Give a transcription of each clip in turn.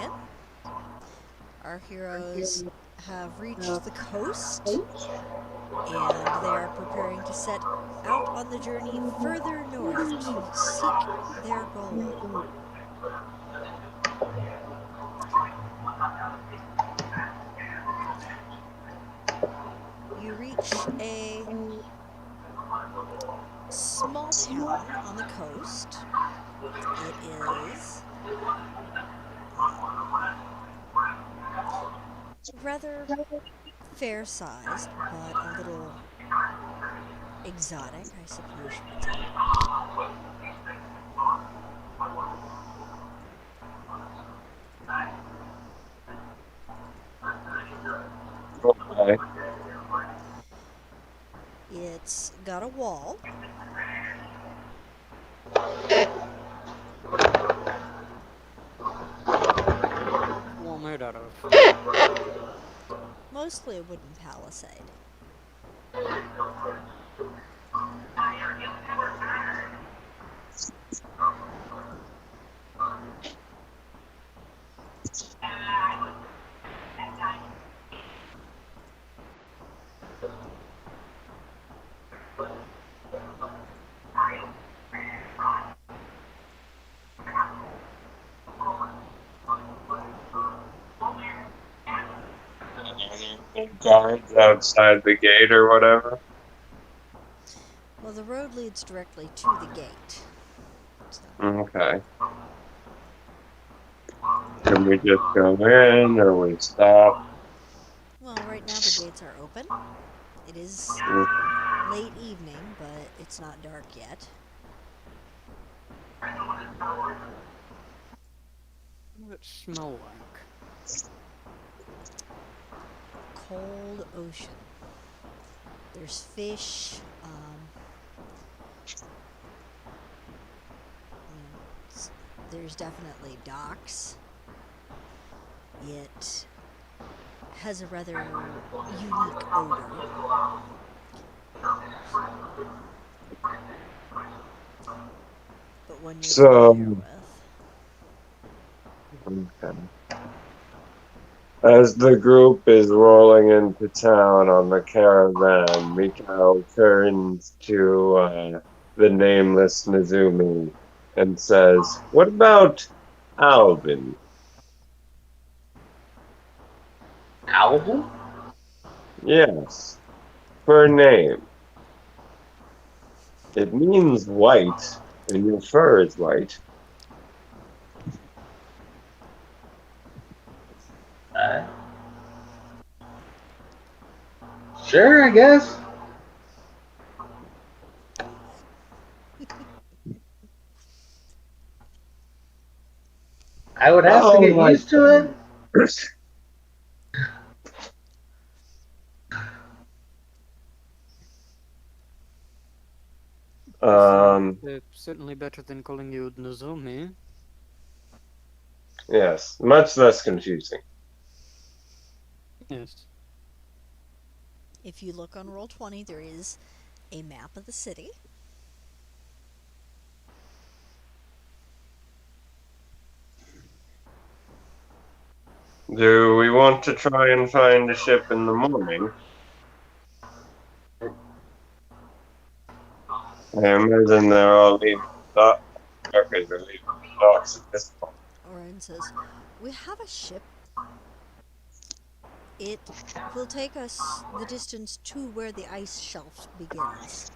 Thereian. Our heroes have reached the coast and they are preparing to set out on the journey further north to seek their goal. You reach a small town on the coast. It is rather fair sized, but a little exotic, I suppose you could say. Okay. It's got a wall. Wall made out of. Mostly a wooden palisade. Guards outside the gate or whatever. Well, the road leads directly to the gate. So, Okay. Can we just go in or we stop? well, right now the gates are open. It is Mm, late evening, but it's not dark yet. What does it smell like? Cold ocean. There's fish. There's definitely docks. It has a rather unique odor. But one you're So, familiar with. okay. As the group is rolling into town on the caravan, Mikhail turns to the nameless Nizumi and says, "What about Alvin?" Alvin? Yes, for a name. It means white, and your fur is white. Uh, sure, I guess. I would have to Oh get my used to it. Certainly better than calling you Nozomi. yes, much less confusing. Yes. If you look on Roll20, there is a map of the city. Do we want to try and find a ship in the morning? I imagine they're all leaving the dock. Okay, they're leaving the docks at this point. Orion says, "We have a ship. It will take us the distance to where the ice shelf begins.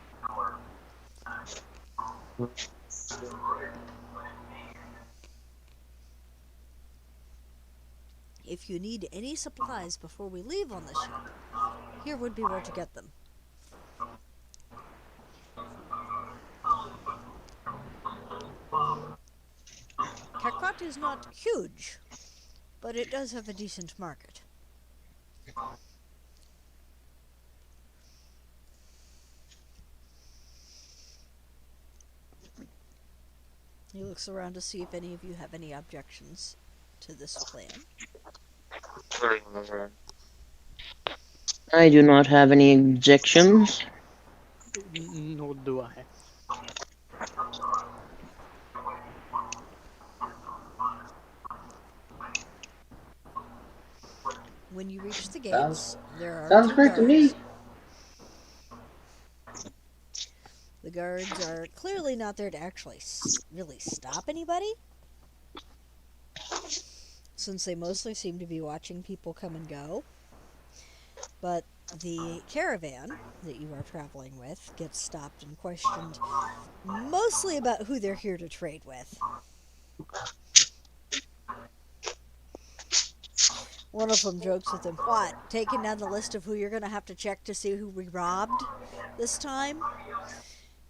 If you need any supplies before we leave on the ship, here would be where to get them." Kakot is not huge, but it does have a decent market. He looks around to see if any of you have any objections to this plan. I do not have any objections. Nor do I. When you reach the Sounds gates, there are sounds two great to me. guards. The guards are clearly not there to actually really stop anybody, since they mostly seem to be watching people come and go. But the caravan that you are traveling with gets stopped and questioned mostly about who they're here to trade with. One of them jokes with him, "What, taking down the list of who you're going to have to check to see who we robbed this time?"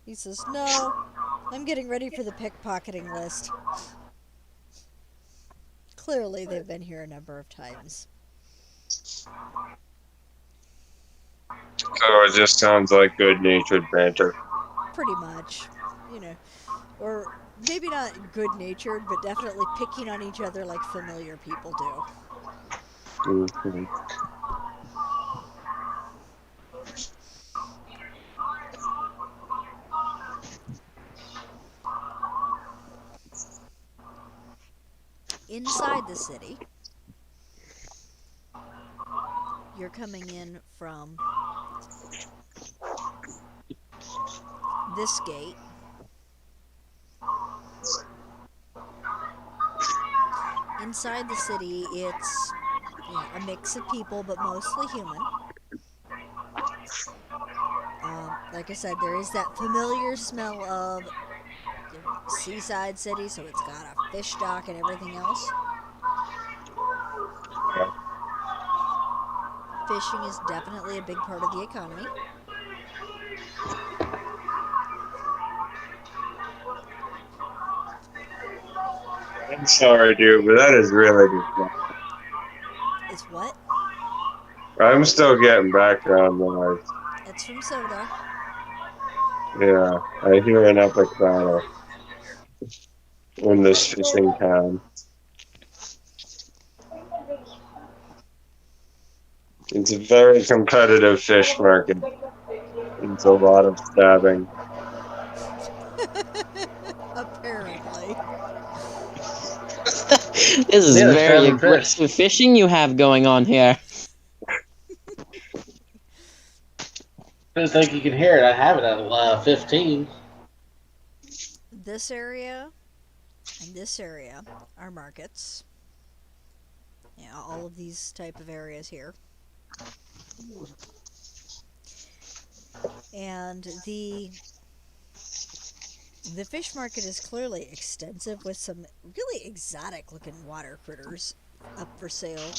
He says, "No, I'm getting ready for the pickpocketing list." Clearly, they've been here a number of times. So it just sounds like good-natured banter. Pretty much. You know, or maybe not good natured, but definitely picking on each other like familiar people do. Mhm. Inside the city, you're coming in from this gate. Inside the city, it's a mix of people, but mostly human. Like I said, there is that familiar smell of seaside city, so it's got a fish dock and everything else. Fishing is definitely a big part of the economy. I'm sorry, dude, but that is really distracting. It's what? I'm still getting background noise. It's from Soda. Yeah, I hear an epic battle in this fishing town. It's a very competitive fish market. It's a lot of stabbing. Apparently. This is Yeah, they're very stabbing fish. aggressive fishing you have going on here. Didn't think you could hear it. I have it at 15. This area and this area are markets. All of these type of areas here. And the fish market is clearly extensive with some really exotic looking water critters up for sale.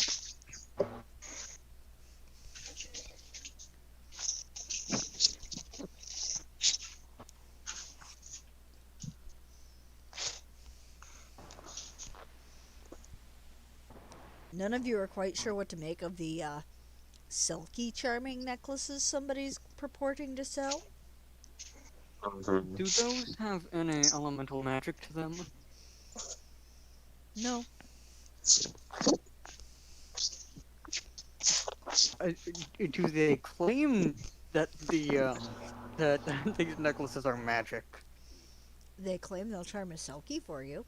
None of you are quite sure what to make of the silky charming necklaces somebody's purporting to sell. Mhm. Do those have any elemental magic to them? No. Uh, do they claim that that these necklaces are magic? They claim they'll charm a selkie for you.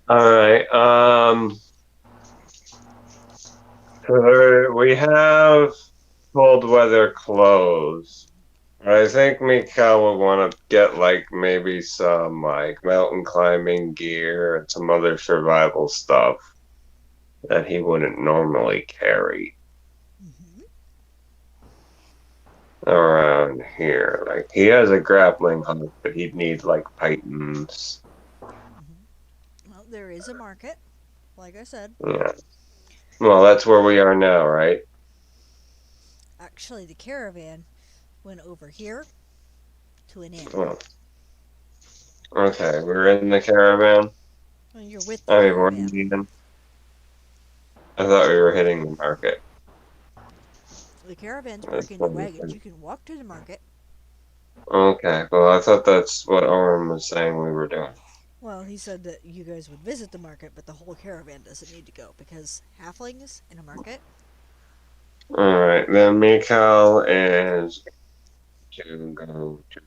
All right. So we have cold weather clothes. I think Mika would want to get like maybe some like mountain climbing gear and some other survival stuff that he wouldn't normally carry Mm-hmm. around here. Like he has a grappling hook, but he'd need like pythons. Mm-hmm. Well, there is a market, like I said. Yeah. Well, that's where we are now, right? Actually, the caravan went over here to an inn. Well, okay, we're in the caravan. Well, you're with the I mean, we're caravan. leaving. I thought we were hitting the market. The caravan's That's parking your funny. wagons. You can walk to the market. Okay, well, I thought that's what Oren was saying we were doing. Well, he said that you guys would visit the market, but the whole caravan doesn't need to go because halflings in a market. Alright, then Mikhail is to go to.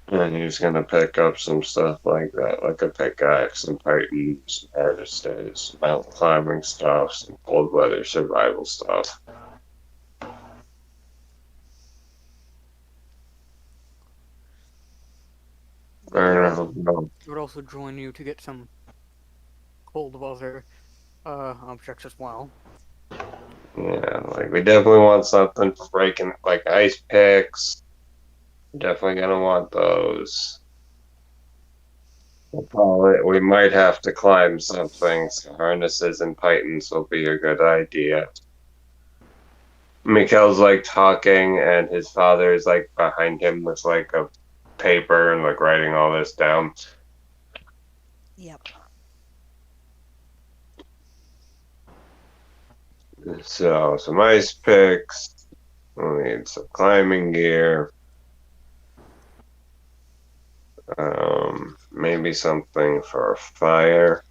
And he's gonna pick up some stuff like that, like a pickaxe, some titans, artists, mountain climbing stuff, some cold weather survival stuff. I don't know. I would also join you to get some cold weather objects as well. Yeah, like we definitely want something for breaking, like ice picks. Definitely gonna want those. We might have to climb something, so harnesses and pythons will be a good idea. Mikhail's like talking, and his father is like behind him with like a paper and like writing all this down. Yep. So, some ice picks. We'll need some climbing gear. Maybe something for a fire.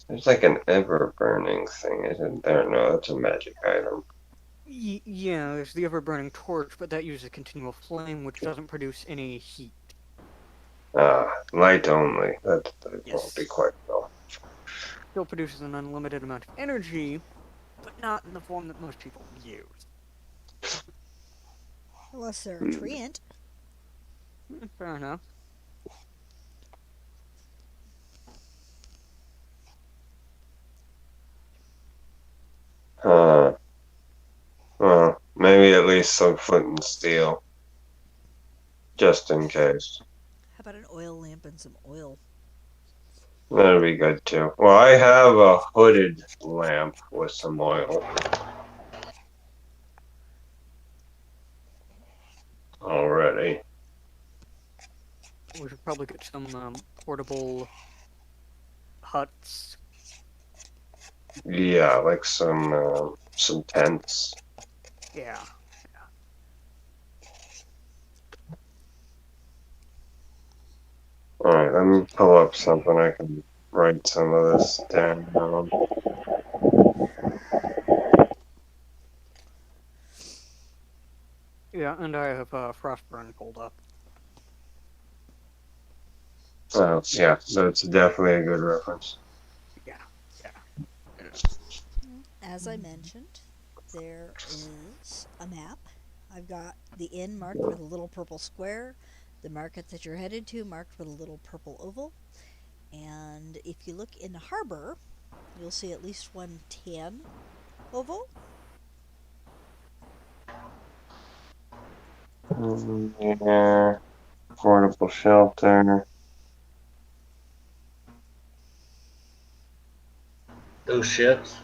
There's like an ever burning thing, isn't there? No, that's a magic item. Yeah, there's the ever-burning torch, but that uses a continual flame, which doesn't produce any heat. Light only. That won't Yes. be quite well. Still produces an unlimited amount of energy, but not in the form that most people use. Unless they're a treant. Fair enough. Well, maybe at least some flint and steel. Just in case. How about an oil lamp and some oil? That'd be good too. Well, I have a hooded lamp with some oil already. We should probably get some portable huts. Yeah, like some tents. Yeah. Alright, let me pull up something. I can write some of this down. Yeah, and I have Frostburn pulled up. Oh, yeah, that's definitely a good reference. Yeah. As I mentioned, there is a map. I've got the inn marked with a little purple square, the market that you're headed to marked with a little purple oval, and if you look in the harbor, you'll see at least one tan oval. Yeah, portable shelter. Those ships.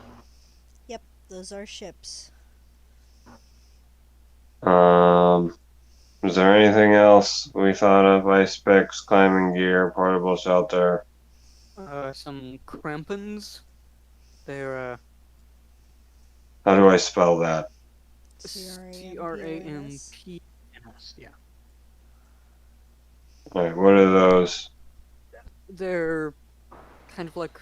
Yep, those are ships. Is there anything else we thought of? Ice picks, climbing gear, portable shelter. Some crampons. They're How do I spell that? C-R-A-M-P-O-N-S. Crampns. Yeah. Alright, what are those? They're kind of like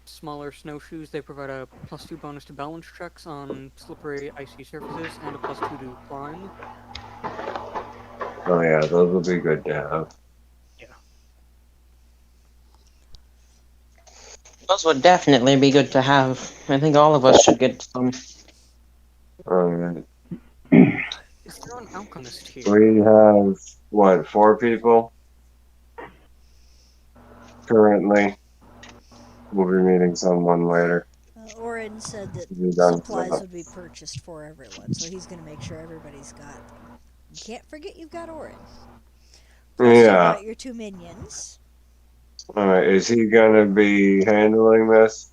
smaller snowshoes. They provide a +2 bonus to balance checks on slippery, icy surfaces, and a +2 to climb. Oh yeah, those will be good to have. Yeah. Those would definitely be good to have. I think all of us should get some. Alright. Is there an alchemist here? We have, what, 4 people? Currently. We'll be meeting someone later. Orin said that We'll be done supplies for would be purchased for everyone, so he's going to make sure everybody's got them. You can't forget you've got Orin. Plus, you've Yeah. got your 2 minions. Alright, is he gonna be handling this?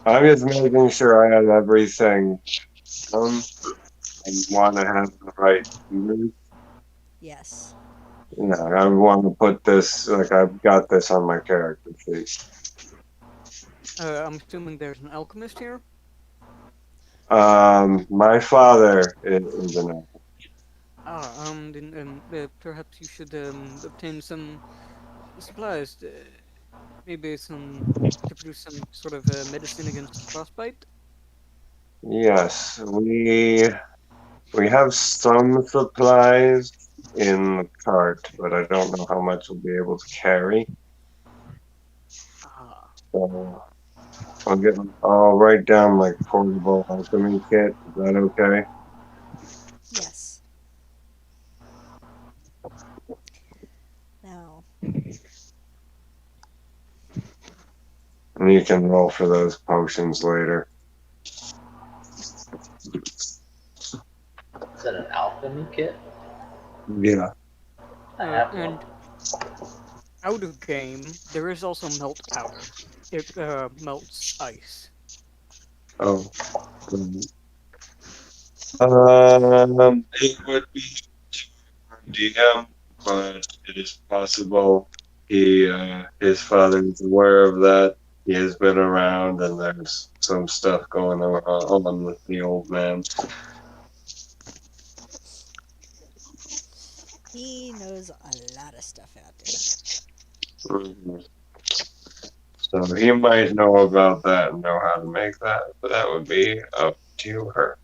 I'm just making sure I have everything. I want to have the right route. Yes. Yeah, I want to put this, like, I've got this on my character sheet. I'm assuming there's an alchemist here. My father is an Then perhaps you should obtain some supplies. Maybe some to produce some sort of medicine against frostbite. Yes, we have some supplies in the cart, but I don't know how much we'll be able to carry. Ah, So I'll write down like portable alchemy kit. Is that okay? Yes. Now, And you can roll for those potions later. Is that an alchemy kit? Yeah. I have one. and out of game, there is also melt powder. It melts ice. Oh. It would be DM, but it is possible his father is aware of that. He has been around, and there's some stuff going on with the old man. he knows a lot of stuff out there. Mhm. So he might know about that and know how to make that, but that would be up to her.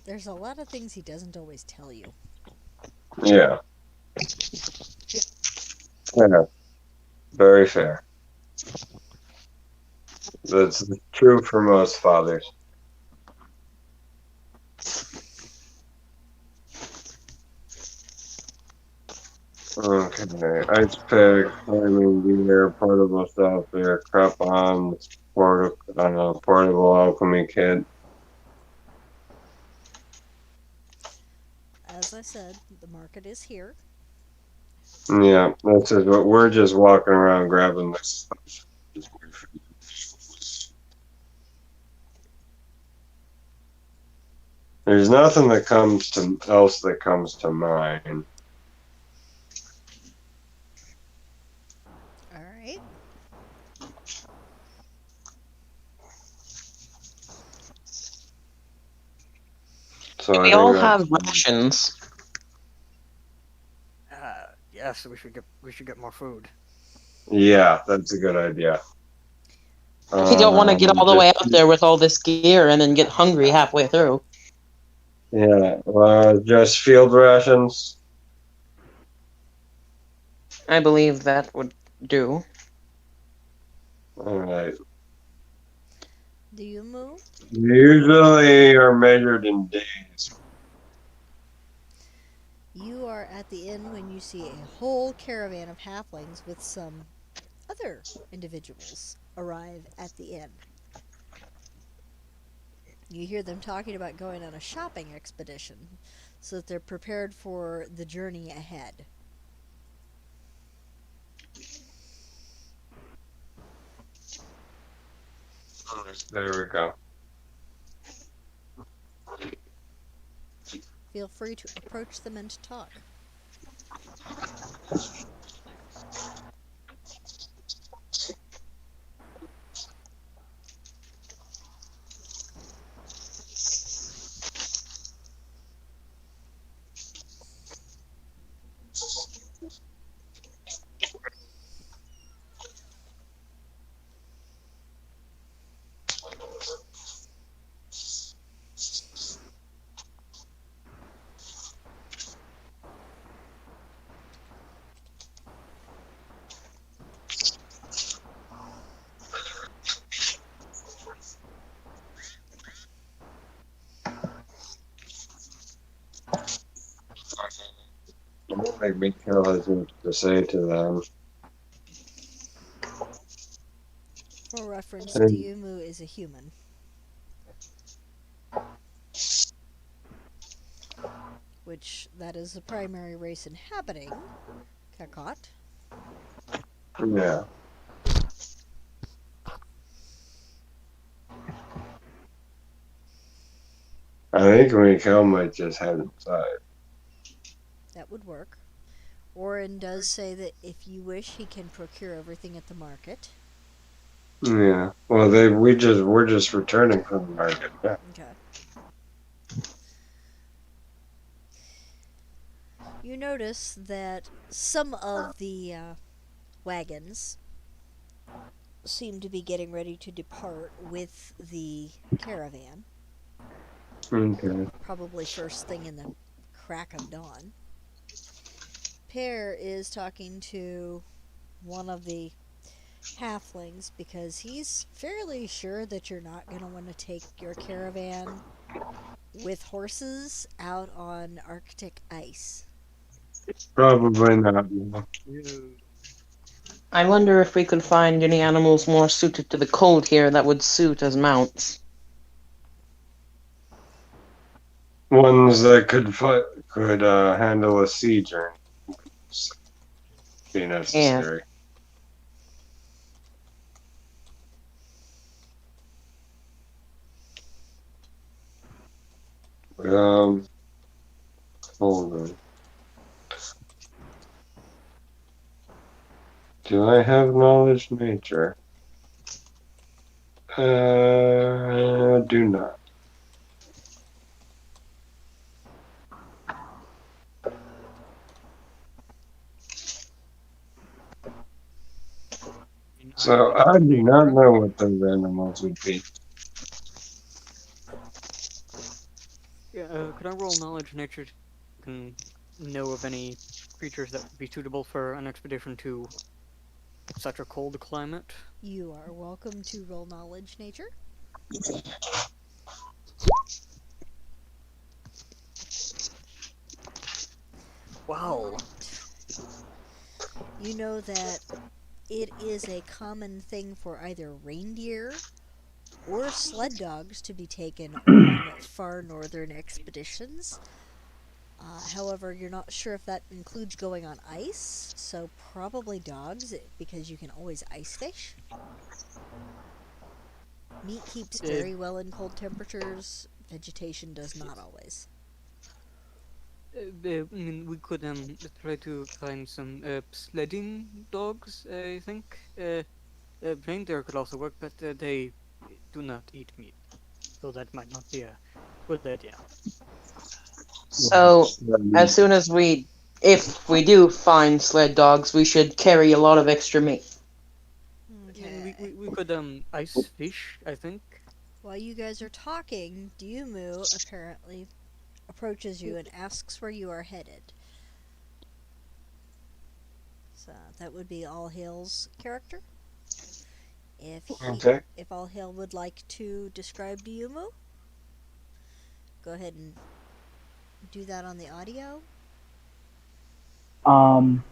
There's a lot of things he doesn't always tell you. Yeah, fair, very fair. That's true for most fathers. Okay, ice pick, climbing gear, portable seltzer, crop on, portable alchemy kit. As I said, the market is here. Yeah, that's just what we're just walking around grabbing this stuff. There's nothing that comes to mind. All right. So I We all think have that's rations. Yes, we should get more food. yeah, that's a good idea. We don't want to get all the way Just out there with all this gear and then get hungry halfway through. yeah, just field rations. I believe that would do. All right. Do you move? Usually are measured in days. You are at the inn when you see a whole caravan of halflings with some other individuals arrive at the inn. You hear them talking about going on a shopping expedition so that they're prepared for the journey ahead. There we go. Feel free to approach them and talk. I don't think Mikhail has much to say to them. For reference, And, Diumu is a human. Which that is the primary race inhabiting Kakot. yeah. I think Mikhail might just head inside. That would work. Orin does say that if you wish, he can procure everything at the market. Yeah. Well, we're just returning from the market. Yeah. Okay. You notice that some of the wagons seem to be getting ready to depart with the caravan, Okay. probably first thing in the crack of dawn. Pear is talking to one of the halflings because he's fairly sure that you're not going to want to take your caravan with horses out on Arctic ice. Probably not. No. Yeah. I wonder if we could find any animals more suited to the cold here that would suit as mounts. Ones that could handle a siege or be Yeah. necessary. Um, hold on. Do I have knowledge nature? Do not. mean, I So have I do not nature. know what those animals would be. Yeah, could I roll knowledge nature to can know of any creatures that would be suitable for an expedition to such a cold climate? You are welcome to roll knowledge nature. Wow. Alright. You know that it is a common thing for either reindeer or sled dogs to be taken on far northern expeditions. However, you're not sure if that includes going on ice, so probably dogs because you can always ice fish. Meat keeps Uh, very well in cold temperatures, vegetation does not always. I mean, we could try to find some sledding dogs. I think reindeer could also work, but they do not eat meat, so that might not be a good idea. So, as Um, soon as if we do find sled dogs, we should carry a lot of extra meat. I mean, Okay. we could ice fish. I think. While you guys are talking, Diumu apparently approaches you and asks where you are headed. So that would be All Hail's character. okay. If All Hail would like to describe Diumu, go ahead and do that on the audio. Um,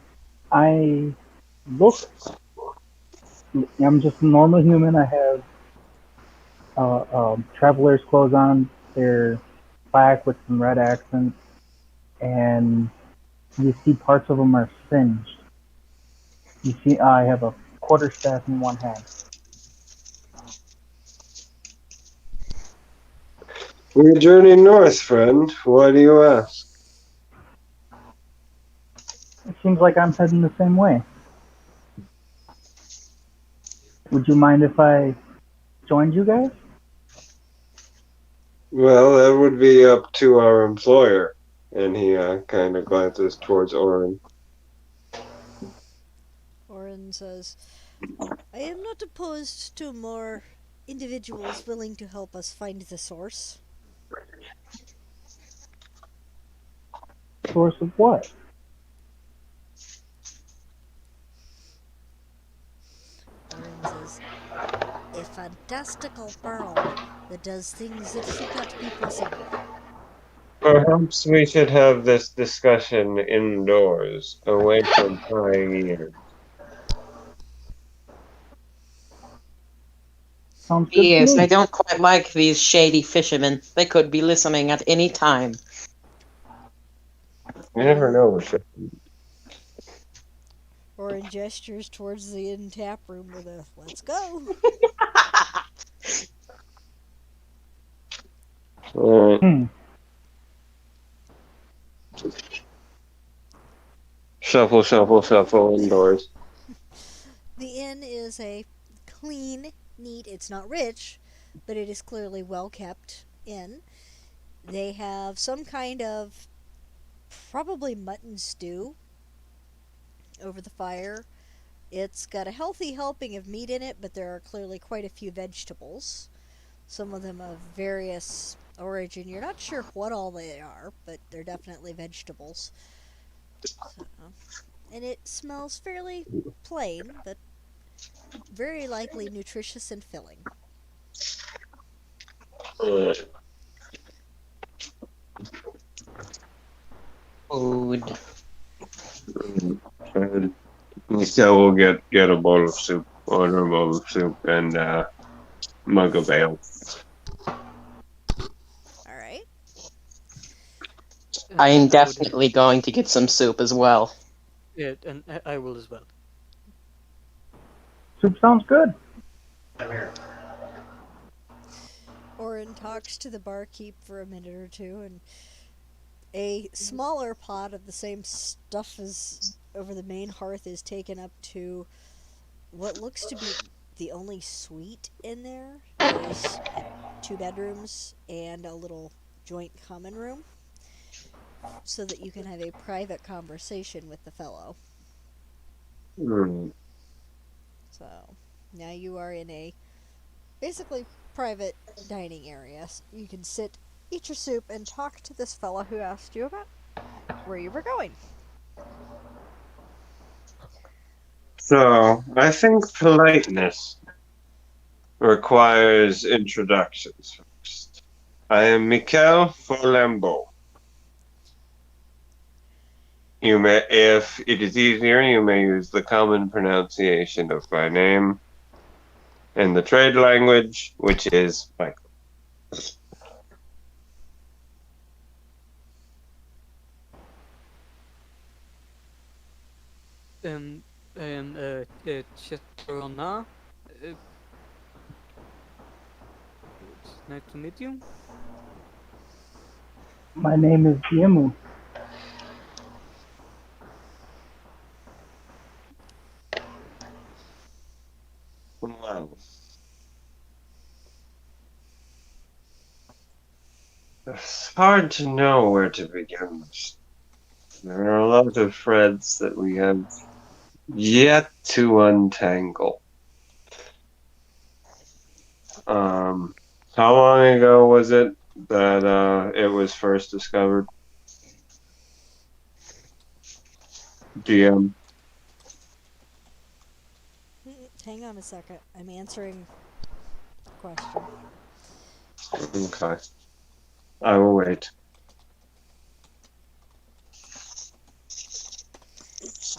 I look. I'm just a normal human. I have traveler's clothes on. They're black with some red accents, and you see parts of them are singed. You see, I have a quarterstaff in one hand. We journey north, friend. Why do you ask? It seems like I'm heading the same way. Would you mind if I joined you guys? Well, that would be up to our employer. And he kind of glances towards Orin. Orin says, I am not opposed to more individuals willing to help us find the source. Source of what? Orin says, a fantastical pearl that does things that should not be possible. Perhaps we should have this discussion indoors, away from prying ears. Sounds good to Yes, I me. don't quite like these shady fishermen. They could be listening at any time. You never know with it. Orin gestures towards the inn tap room with a let's go. Alright. Hmm. Shuffle, shuffle, shuffle indoors. The inn is a clean, neat, it's not rich, but it is clearly well kept inn. They have some kind of probably mutton stew over the fire. It's got a healthy helping of meat in it, but there are clearly quite a few vegetables. Some of them of various origin. You're not sure what all they are, but they're definitely vegetables. So, and it smells fairly plain, but very likely nutritious and filling. Uh, Food. and so we'll get a bowl of soup, order a bowl of soup, and mug of ale. All right. I am I would, definitely going to get some soup as well. yeah, and I will as well. Soup sounds good. Come here. Orin talks to the barkeep for a minute or two, and a smaller pot of the same stuff as over the main hearth is taken up to what looks to be the only suite in there. There's like two bedrooms and a little joint common room so that you can have a private conversation with the fellow. Mm. So now you are in a basically private dining area. You can sit, eat your soup, and talk to this fellow who asked you about where you were going. So I think politeness requires introductions first. I am Mikel Forlambeau. You may, if it is easier, you may use the common pronunciation of my name in the trade language, which is Michael. I am Chetrona. It's nice to meet you. My name is Diemu. Wow. It's hard to know where to begin. There are a lot of threads that we have yet to untangle. How long ago was it that it was first discovered? DM. Hang on a second. I'm answering a question. Okay. I will wait.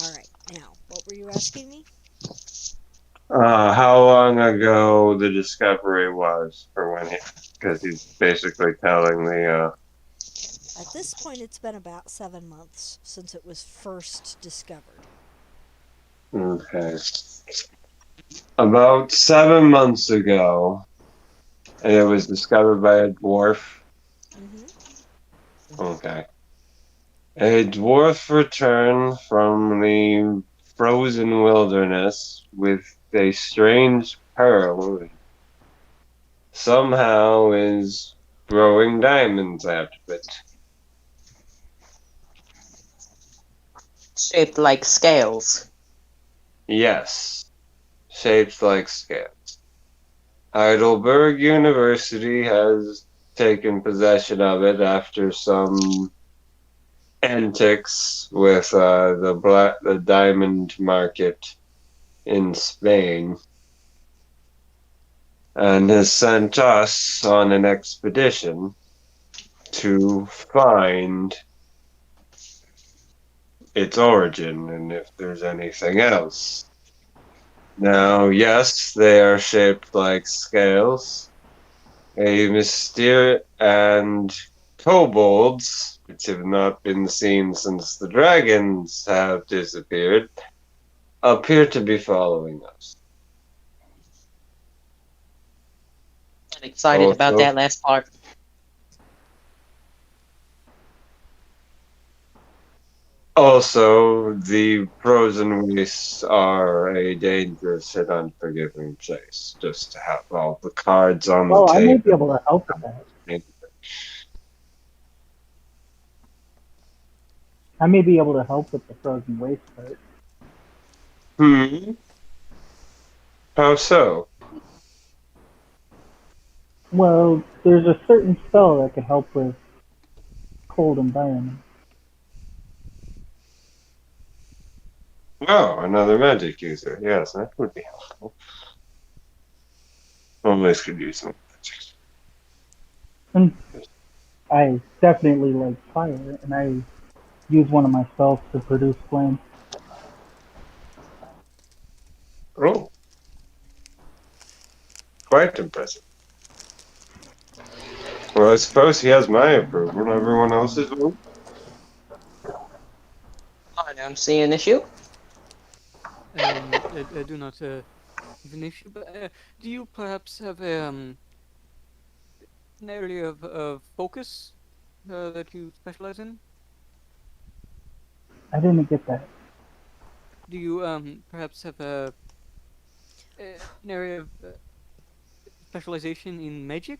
All right. Now, what were you asking me? How long ago the discovery was, or when he, because he's basically telling the, At this point, it's been about 7 months since it was first discovered. okay. About 7 months ago, and it was discovered by a dwarf. Mm-hmm. Okay. A dwarf returned from the frozen wilderness with a strange pearl. Somehow is growing diamonds out of it. Shaped like scales. Yes, shaped like scales. Heidelberg University has taken possession of it after some antics with the diamond market in Spain, and has sent us on an expedition to find its origin and if there's anything else. Now, yes, they are shaped like scales. A mysterious and kobolds, which have not been seen since the dragons have disappeared, appear to be following us. I'm excited about Also, that last part. Also, the frozen wastes are a dangerous and unforgiving place. Just to have all the cards on the Well, I may be table. able to help with that. I may be able to help with the frozen waste part. Hmm. How so? Well, there's a certain spell that could help with cold environment. Oh, another magic user. Yes, that would be helpful. Always could use some magic. And I definitely like fire, and I use one of my spells to produce flame. Oh, quite impressive. Well, I suppose he has my approval. Everyone else's vote? I don't see an issue. I do not have an issue, but do you perhaps have an area of focus that you specialize in? I didn't get that. Do you perhaps have an area of specialization in magic?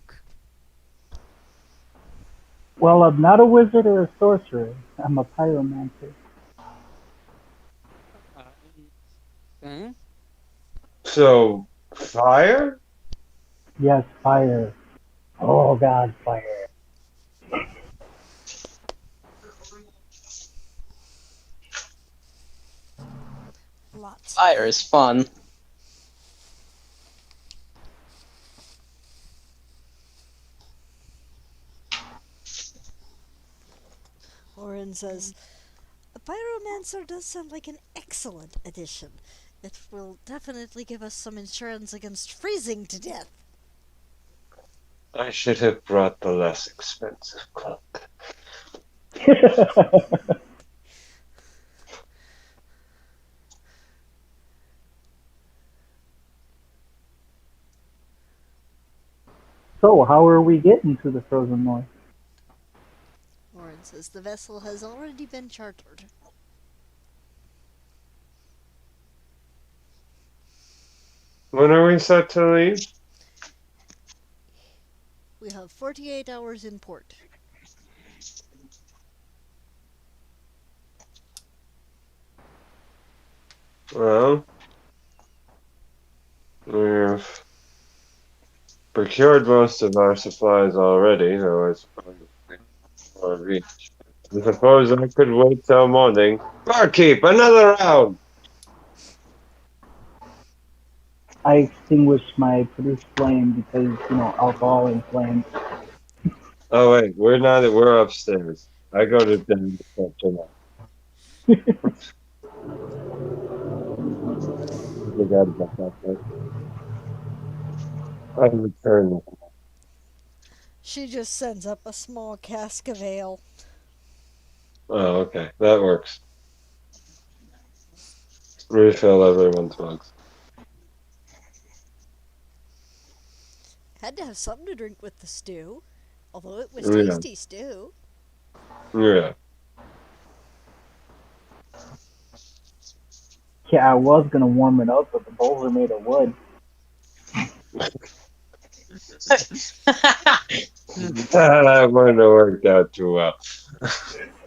Well, I'm not a wizard or a sorcerer. I'm a pyromancer. Okay. So, fire? Yes, fire. Oh God, fire. Lots of Fire is fun. Oren says, a pyromancer does sound like an excellent addition. It will definitely give us some insurance against freezing to death. I should have brought the less expensive cloak. So, how are we getting to the frozen north? Oren says the vessel has already been chartered. When are we set to leave? We have 48 hours in port. Well, we've procured most of our supplies already, though I suppose our reach. I suppose I could wait till morning. Barkeep, another round! I extinguished my produced flame because, alcohol and flame. Oh wait, we're upstairs. I go to den reception. I forgot about that part. I return. She just sends up a small cask of ale. Oh, okay. That works. Refill everyone's mugs. Had to have something to drink with the stew, although it was Yeah. tasty stew. Yeah. Yeah, I was gonna warm it up, but the bowls are made of wood. That wouldn't have worked out too well.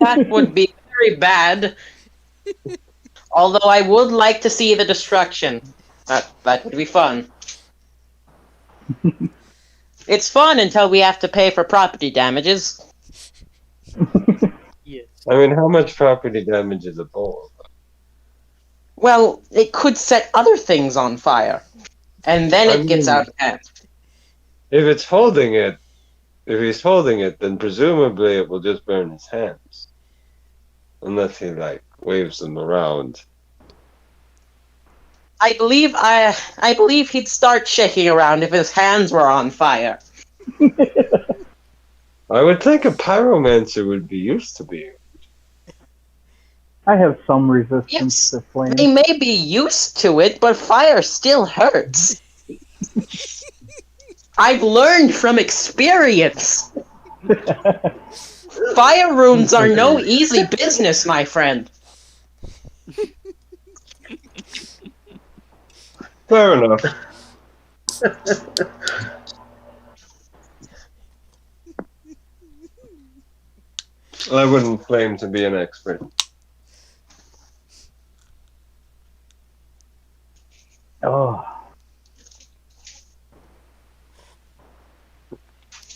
That would be very bad. Although I would like to see the destruction. That would be fun. It's fun until we have to pay for property damages. Yes. I mean, how much property damage is a bowl? Well, it could set other things on fire. And then I it gets mean- out of hand. If he's holding it, then presumably it will just burn his hands. Unless he, waves them around. I believe he'd start shaking around if his hands were on fire. I would think a pyromancer would be used to being. I have some resistance Yes, to flame. they may be used to it, but fire still hurts. I've learned from experience. Fire runes are no easy business, my friend. Fair enough. I wouldn't claim to be an expert. Oh,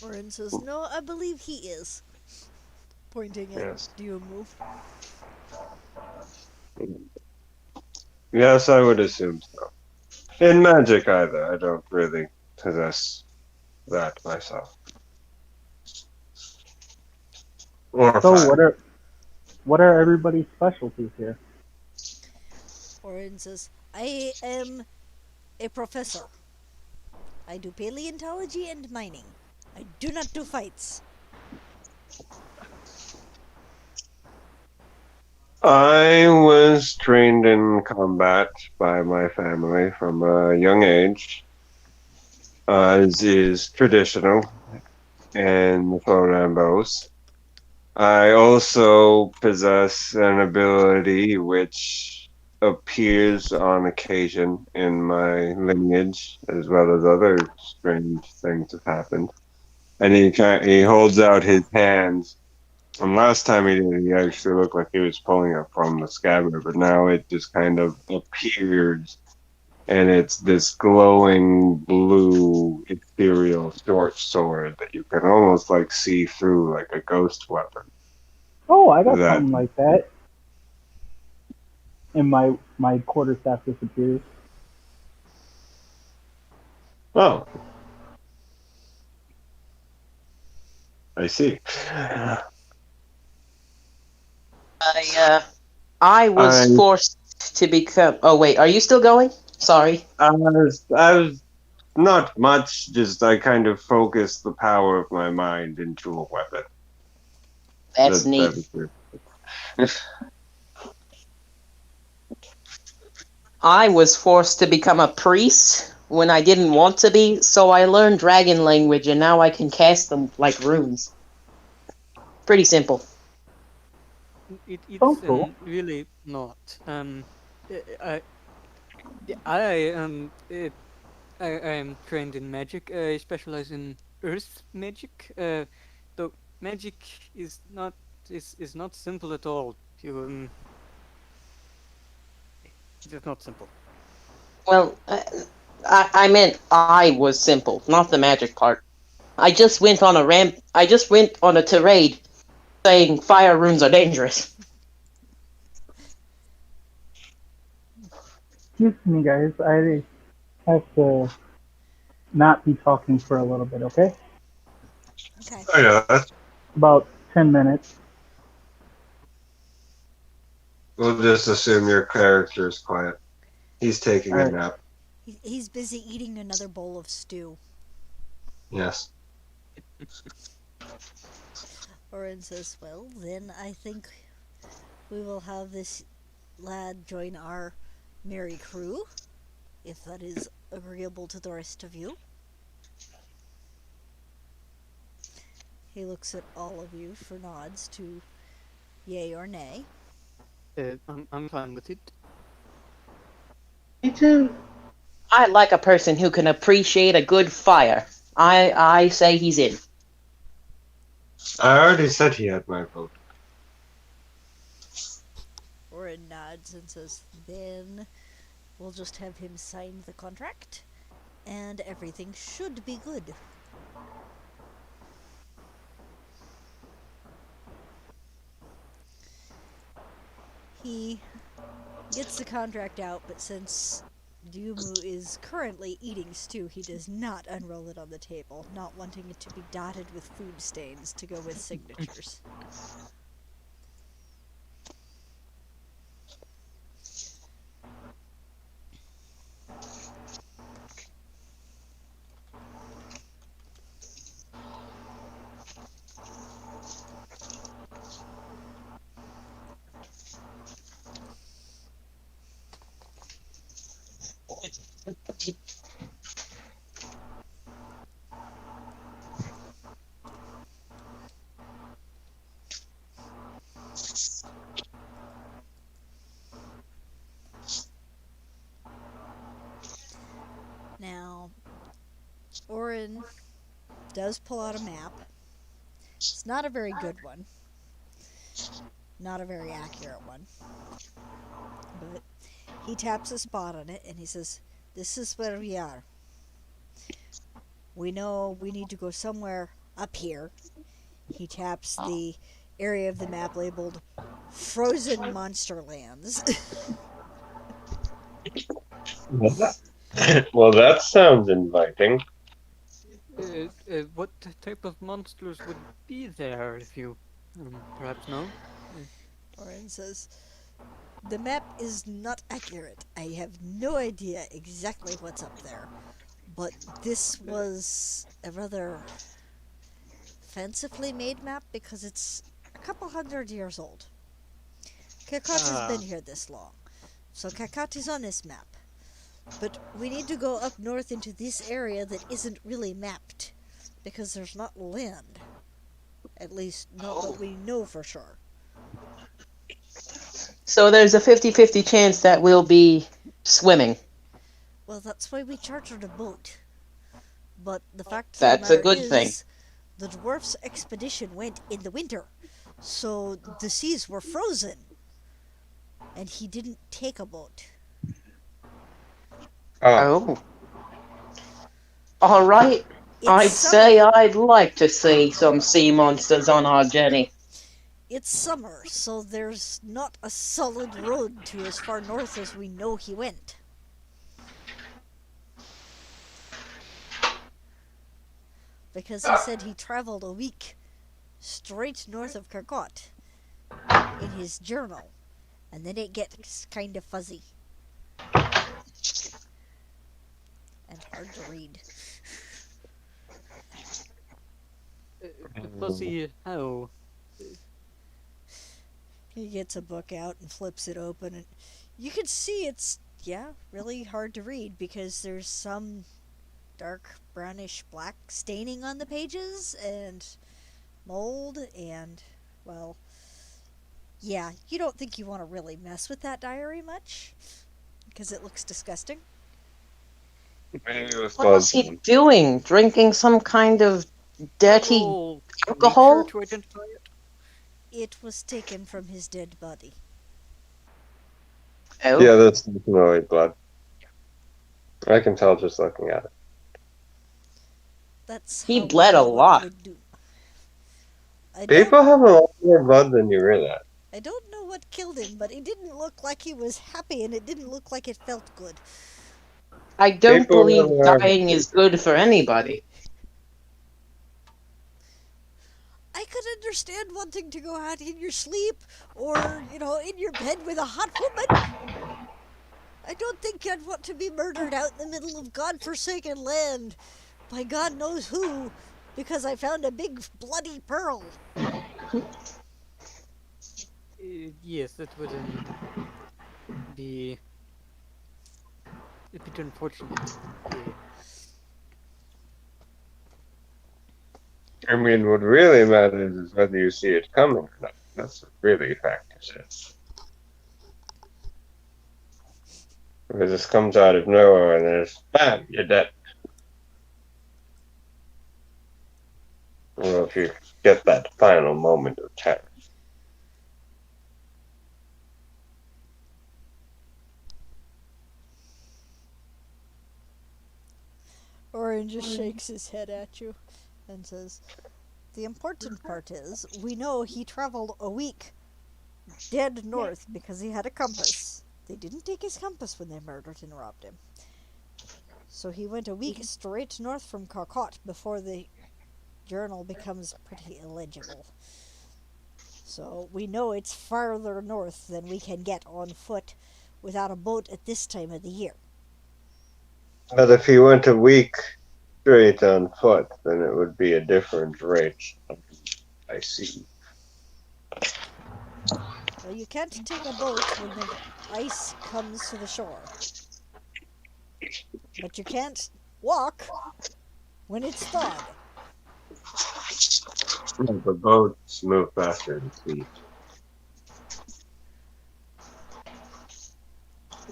Orin says, "No, I believe he is," pointing at Yes. Diumu. Yes, I would assume so. In magic, either. I don't really possess that myself. Or so fire. what are everybody's specialties here? Orin says, "I am a professor. I do paleontology and mining. I do not do fights." I was trained in combat by my family from a young age, as is traditional in the Thorambos. I also possess an ability which appears on occasion in my lineage, as well as other strange things have happened. And he holds out his hands. And last time he did it, he actually looked like he was pulling it from the scabbard, but now it just kind of appears, and it's this glowing blue ethereal short sword that you can almost like see through, like a ghost weapon. Oh, I got That something like that. And my quarterstaff disappears. oh, I see. I I was I forced to become. Oh wait, are you still going? Sorry. I was not much. Just I kind of focused the power of my mind into a weapon. That's That neat. is it. I was forced to become a priest when I didn't want to be, so I learned dragon language and now I can cast them like runes. Pretty simple. Sounds It's cool. really not. I I I am trained in magic. I specialize in earth magic. Though magic is not simple at all. You it's not simple. Well, I meant I was simple, not the magic part. I just went on a ramp. I just went on a tirade saying fire runes are dangerous. Excuse me, guys. I have to not be talking for a little bit, okay? Okay. Oh yeah, About 10 minutes. we'll just assume your character is quiet. He's taking All a right. nap. He's busy eating another bowl of stew. Yes. Orin says, "Well, then I think we will have this lad join our merry crew, if that is agreeable to the rest of you." He looks at all of you for nods to yay or nay. I'm fine with it. Me too. I like a person who can appreciate a good fire. I say he's in. I already said he had my vote. Orin nods and says, "Then we'll just have him sign the contract, and everything should be good." He gets the contract out, but since Dumu is currently eating stew, he does not unroll it on the table, not wanting it to be dotted with food stains to go with signatures. Now, Orin does pull out a map. It's not a very good one. Not a very accurate one. But he taps a spot on it and he says, "This is where we are. We know we need to go somewhere up here." He taps the area of the map labeled Frozen Monster Lands. Well, that sounds inviting. What type of monsters would be there, if you perhaps know? Uh, Orin says, "The map is not accurate. I have no idea exactly what's up there. But this was a rather fancifully made map because it's a couple hundred years old. Kakat has been ah, here this long, so Kakat is on this map. But we need to go up north into this area that isn't really mapped because there's not land. At least, not that we know for sure." So there's a 50-50 chance that we'll be swimming. Well, that's why we chartered a boat. But the fact of the That's a matter good thing. is, the dwarfs' expedition went in the winter, so the seas were frozen, and he didn't take a boat. Oh, Oh. All right. It's I'd say summer. I'd like to see some sea monsters on our journey. It's summer, so there's not a solid road to as far north as we know he went. Because he said he traveled a week straight north of Karkot in his journal, and then it gets kind of fuzzy and hard to read. fuzzy how? He gets a book out and flips it open, and you can see it's, yeah, really hard to read because there's some dark brownish black staining on the pages and mold and, well, yeah, you don't think you want to really mess with that diary much because it looks disgusting. maybe it was What was he fun. doing? Drinking some kind of dirty Roll nature alcohol? to identify it. It was taken from his dead body. Yeah, Oh, that's definitely blood. I can tell just looking at it. That's he how bled a blood lot. would do. I don't People have a lot more blood than you realize. I don't know what killed him, but it didn't look like he was happy and it didn't look like it felt good. I don't People believe really are dying is good for anybody. I could understand wanting to go out in your sleep or, in your bed with a hot woman. I don't think I'd want to be murdered out in the middle of God-forsaken land by God knows who because I found a big bloody pearl. Yes, that would be a bit unfortunate. I mean, what really matters is whether you see it coming or not. That's what really factors in. If it just comes out of nowhere and there's bam, you're dead. Or if you get that final moment of terror. Orin just shakes his head at you and says, "The important part is, we know he traveled a week dead north because he had a compass. They didn't take his compass when they murdered and robbed him. So he went a week straight north from Karkot before the journal becomes pretty illegible. So we know it's farther north than we can get on foot without a boat at this time of the year." But if you went a week straight on foot, then it would be a different rate. I see. Well, you can't take a boat when the ice comes to the shore. But you can't walk when it's thawed. The boats move faster than feet.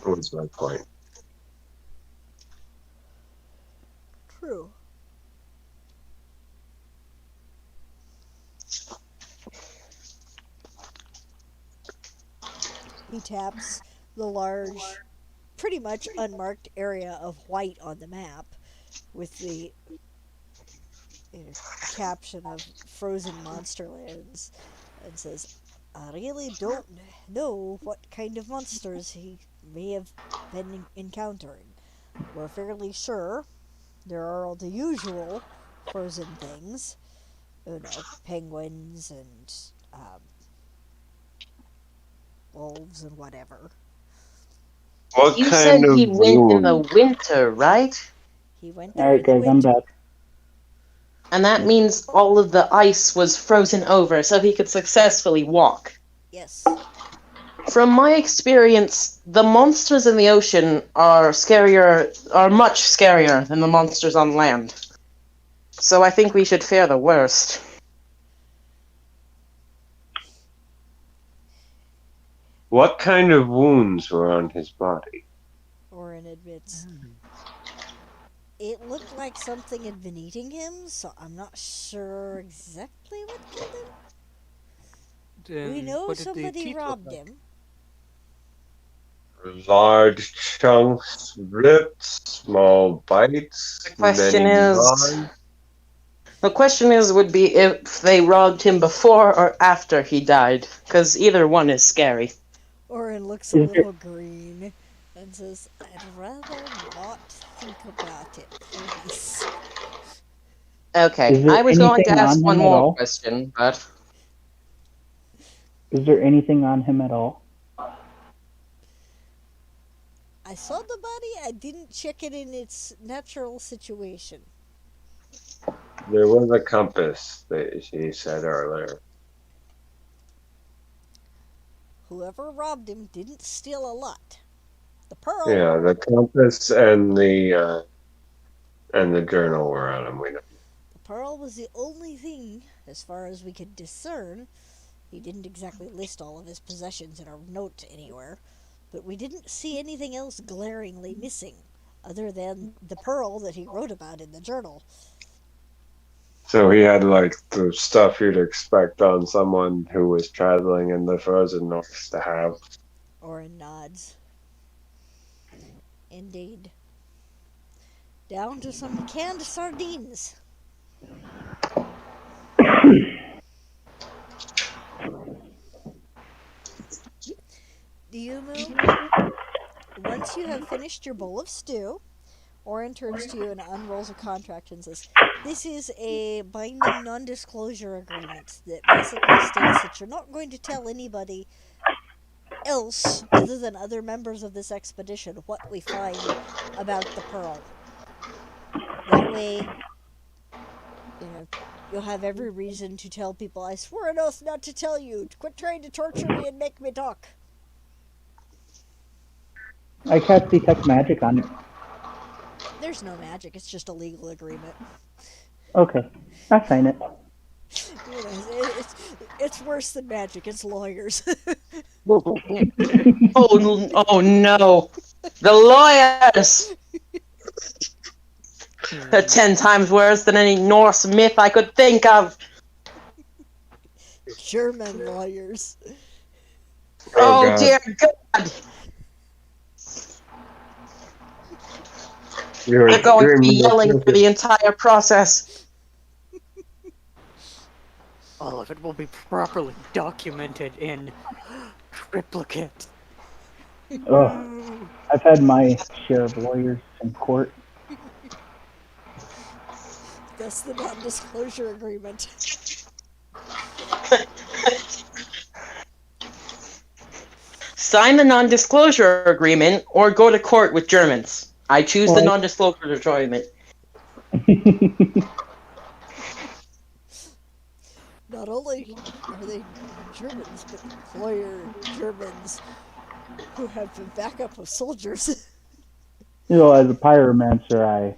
Was my point. True. He taps the large, pretty much unmarked area of white on the map with the caption of frozen monster lands and says, I really don't know what kind of monsters he may have been encountering. We're fairly sure there are all the usual frozen things, penguins and wolves and whatever. What You said kind of he went in the wound? winter, right? He went there Alright, in the guys, I'm winter. back. And that means all of the ice was frozen over so he could successfully walk. Yes. From my experience, the monsters in the ocean are much scarier than the monsters on land. So I think we should fear the worst. What kind of wounds were on his body? Orin admits. It looked like something had been eating him, so I'm not sure exactly what killed him. We know What did the somebody teeth look robbed like? him. Large chunks ripped, small bites, The question many is, gnawed. would be if they robbed him before or after he died, because either one is scary. Orin looks a Is there, little green and says, I'd rather not think about it, please. Okay, is there I was going to anything ask on one him at more all? question, but Is there anything on him at all? I saw the body, I didn't check it in its natural situation. There was a compass that she said earlier. Whoever robbed him didn't steal a lot. The pearl, Yeah, the compass and the journal were on him. We know. the pearl was the only thing, as far as we could discern. He didn't exactly list all of his possessions in a note anywhere, but we didn't see anything else glaringly missing, other than the pearl that he wrote about in the journal. So he had like the stuff you'd expect on someone who was traveling in the frozen north to have. Orin nods. Indeed. Down to some canned sardines. Diumu, once you have finished your bowl of stew, Orin turns to you and unrolls a contract and says, This is a binding non disclosure agreement that basically states that you're not going to tell anybody else other than other members of this expedition what we find about the pearl. That way, you know, you'll have every reason to tell people, I swore an oath not to tell you. Quit trying to torture me and make me talk. I cast detect magic on it. There's no magic, it's just a legal agreement. Okay, I sign it. You know, it's worse than magic, it's lawyers. oh no, the lawyers! They're 10 times worse than any Norse myth I could think of. German lawyers. Oh God. dear God! You're They're going to be dreaming of yelling for the entire process. All of it will be properly documented in triplicate. Ugh, I've had my share of lawyers in court. That's the non disclosure agreement. Sign the non-disclosure agreement or go to court with Germans. I choose the Well, non-disclosure agreement. Not only are they Germans, but lawyer Germans who have the backup of soldiers. as a pyromancer, I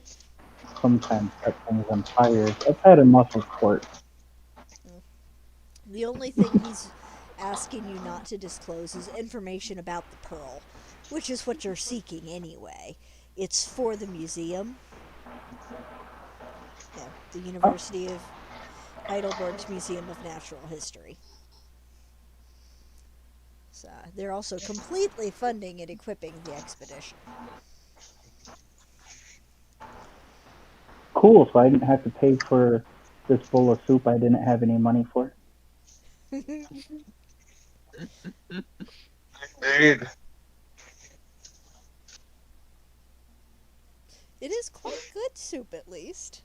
sometimes set things on fire. I've had a muscle court. The only thing he's asking you not to disclose is information about the pearl, which is what you're seeking anyway. It's for the museum. Yeah, the University of Heidelberg's Museum of Natural History. So they're also completely funding and equipping the expedition. Cool, so I didn't have to pay for this bowl of soup I didn't have any money for. It Indeed. is quite good soup, at least.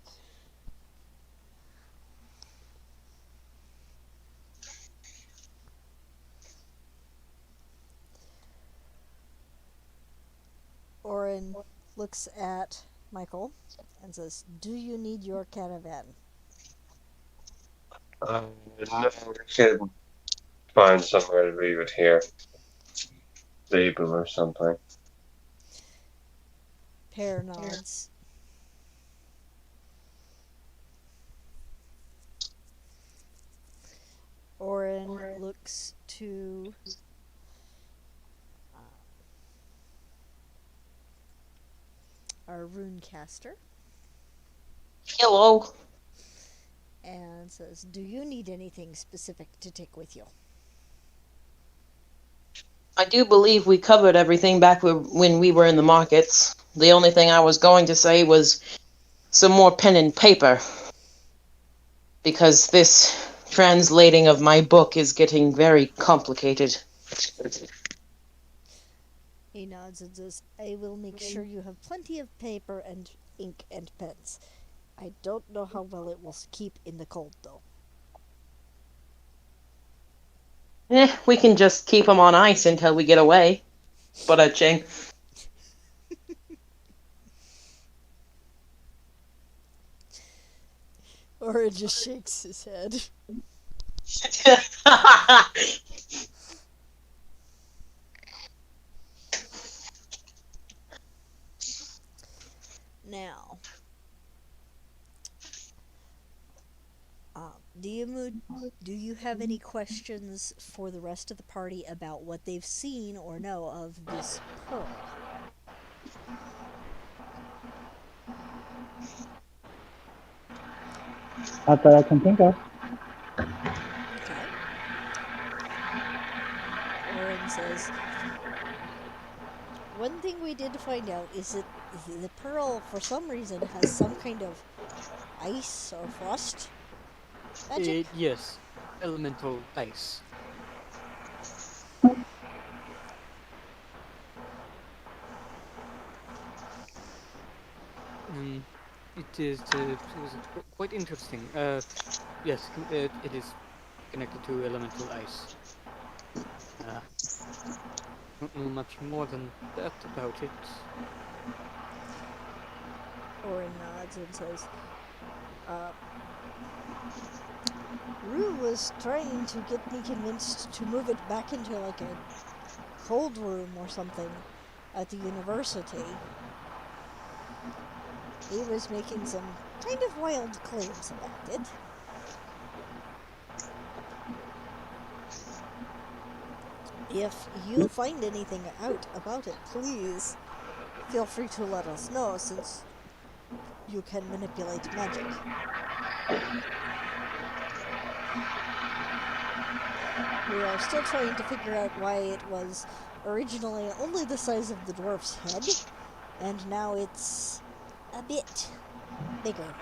Orin looks at Michael and says, "Do you need your caravan?" No, we should find somewhere to leave it here. Stable or something. Pear nods. Orin looks to our runecaster Hello. and says, "Do you need anything specific to take with you?" I do believe we covered everything back when we were in the markets. The only thing I was going to say was some more pen and paper. Because this translating of my book is getting very complicated. He nods and says, "I will make sure you have plenty of paper and ink and pens. I don't know how well it will keep in the cold, though." We can just keep them on ice until we get away. But Ching. Or it just shakes his head. Now, do you have any questions for the rest of the party about what they've seen or know of this pearl? Not that I can think of. Okay. Oren says, "One thing we did find out is that the pearl, for some reason, has some kind of ice or frost magic." Yes, elemental ice. It is quite interesting. Yes, it is connected to elemental ice. Don't know much more than that about it. Oren nods and says, uh, "Rue was trying to get me convinced to move it back into like a cold room or something at the university. He was making some kind of wild claims about it." If you find anything out about it, please feel free to let us know, since you can manipulate magic. We are still trying to figure out why it was originally only the size of the dwarf's head, and now it's a bit bigger.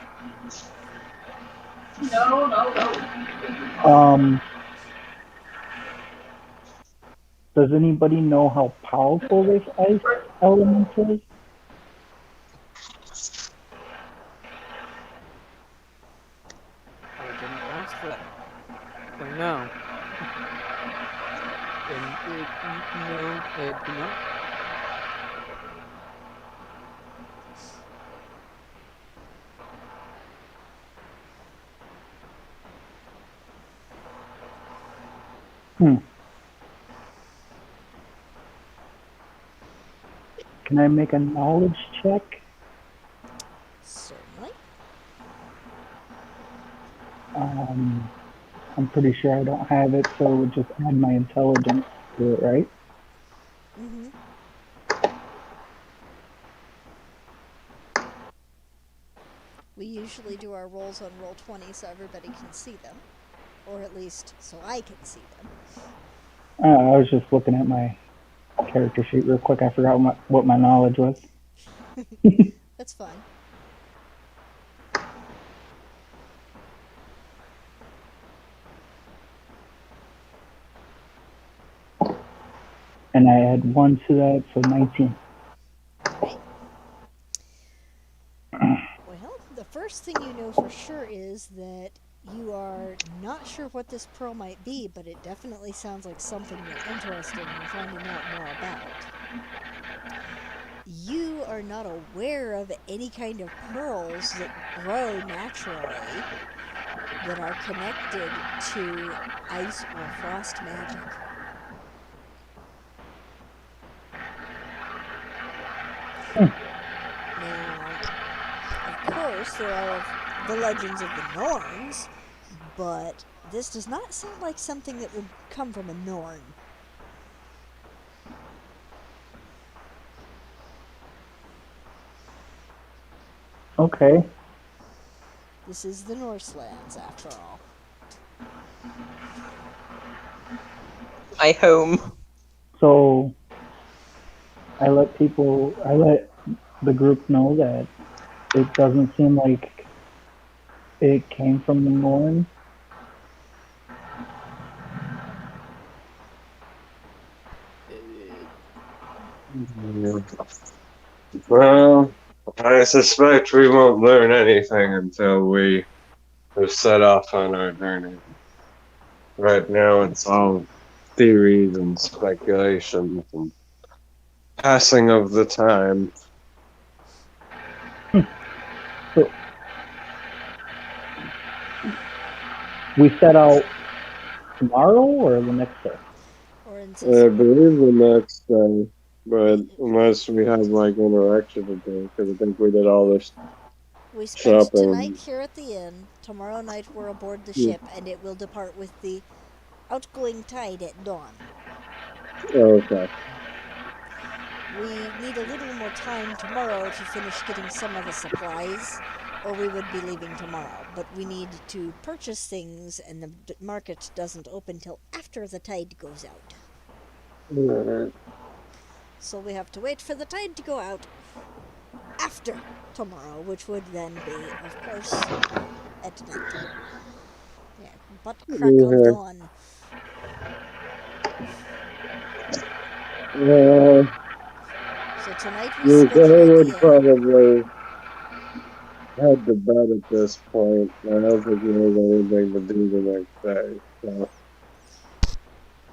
Um, does anybody know how powerful this ice element is? I didn't ask that. So no. No, do not. Hmm. Can I make a knowledge check? Certainly. I'm pretty sure I don't have it, so it would just add my intelligence to it, right? Mm-hmm. We usually do our rolls on Roll20 so everybody can see them. Or at least so I can see them. I was just looking at my character sheet real quick. I forgot what my knowledge was. That's fine. And I had 1 to that, so 19. Alright. Well, the first thing you know for sure is that you are not sure what this pearl might be, but it definitely sounds like something you're interested in finding out more about. You are not aware of any kind of pearls that grow naturally that are connected to ice or frost magic. Now, of course, there are the legends of the Norns, but this does not sound like something that would come from a Norn. Okay. This is the Norselands, after all. My home. So I let the group know that it doesn't seem like it came from the Norn. Well, I suspect we won't learn anything until we have set off on our journey. Right now, it's all theories and speculations and passing of the time. So we set out tomorrow or the next day? Or in I believe the next day, but unless we have like interaction today, because I think we did all this we spent tonight shopping. here at the inn. Tomorrow night we're aboard the Yeah. ship, and it will depart with the outgoing tide at dawn. Okay. We need a little more time tomorrow to finish getting some of the supplies, or we would be leaving tomorrow. But we need to purchase things, and the market doesn't open till after the tide goes out. Alright. So we have to wait for the tide to go out after tomorrow, which would then be, of course, at night. Yeah, butt crack of Okay. dawn. So tonight we You spent here at the would inn. probably head to bed at this point. I don't think you have anything to do the next day. So.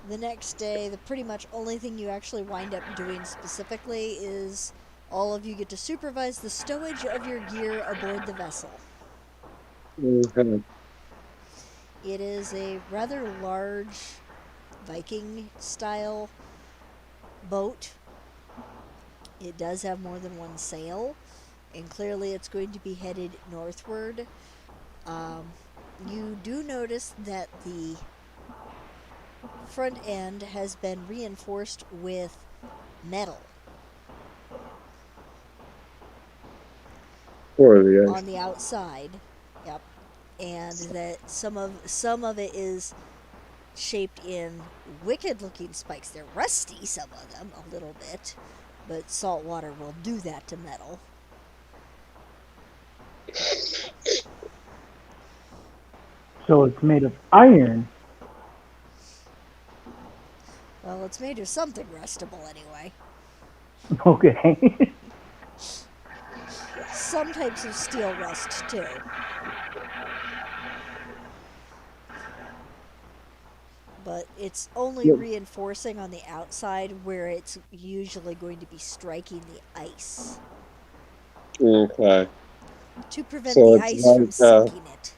The next day, the pretty much only thing you actually wind up doing specifically is all of you get to supervise the stowage of your gear aboard the vessel. Okay. It is a rather large Viking style boat. It does have more than one sail, and clearly it's going to be headed northward. You do notice that the front end has been reinforced with metal For the on the outside. Yep. And that some of it is shaped in wicked looking spikes. They're rusty, some of them, a little bit, but salt water will do that to metal. So it's made of iron. Well, it's made of something rustable anyway. Okay. Some types of steel rust too. But it's only reinforcing on the outside where it's usually going to be striking the ice Okay. to prevent So the it's ice from like sinking it.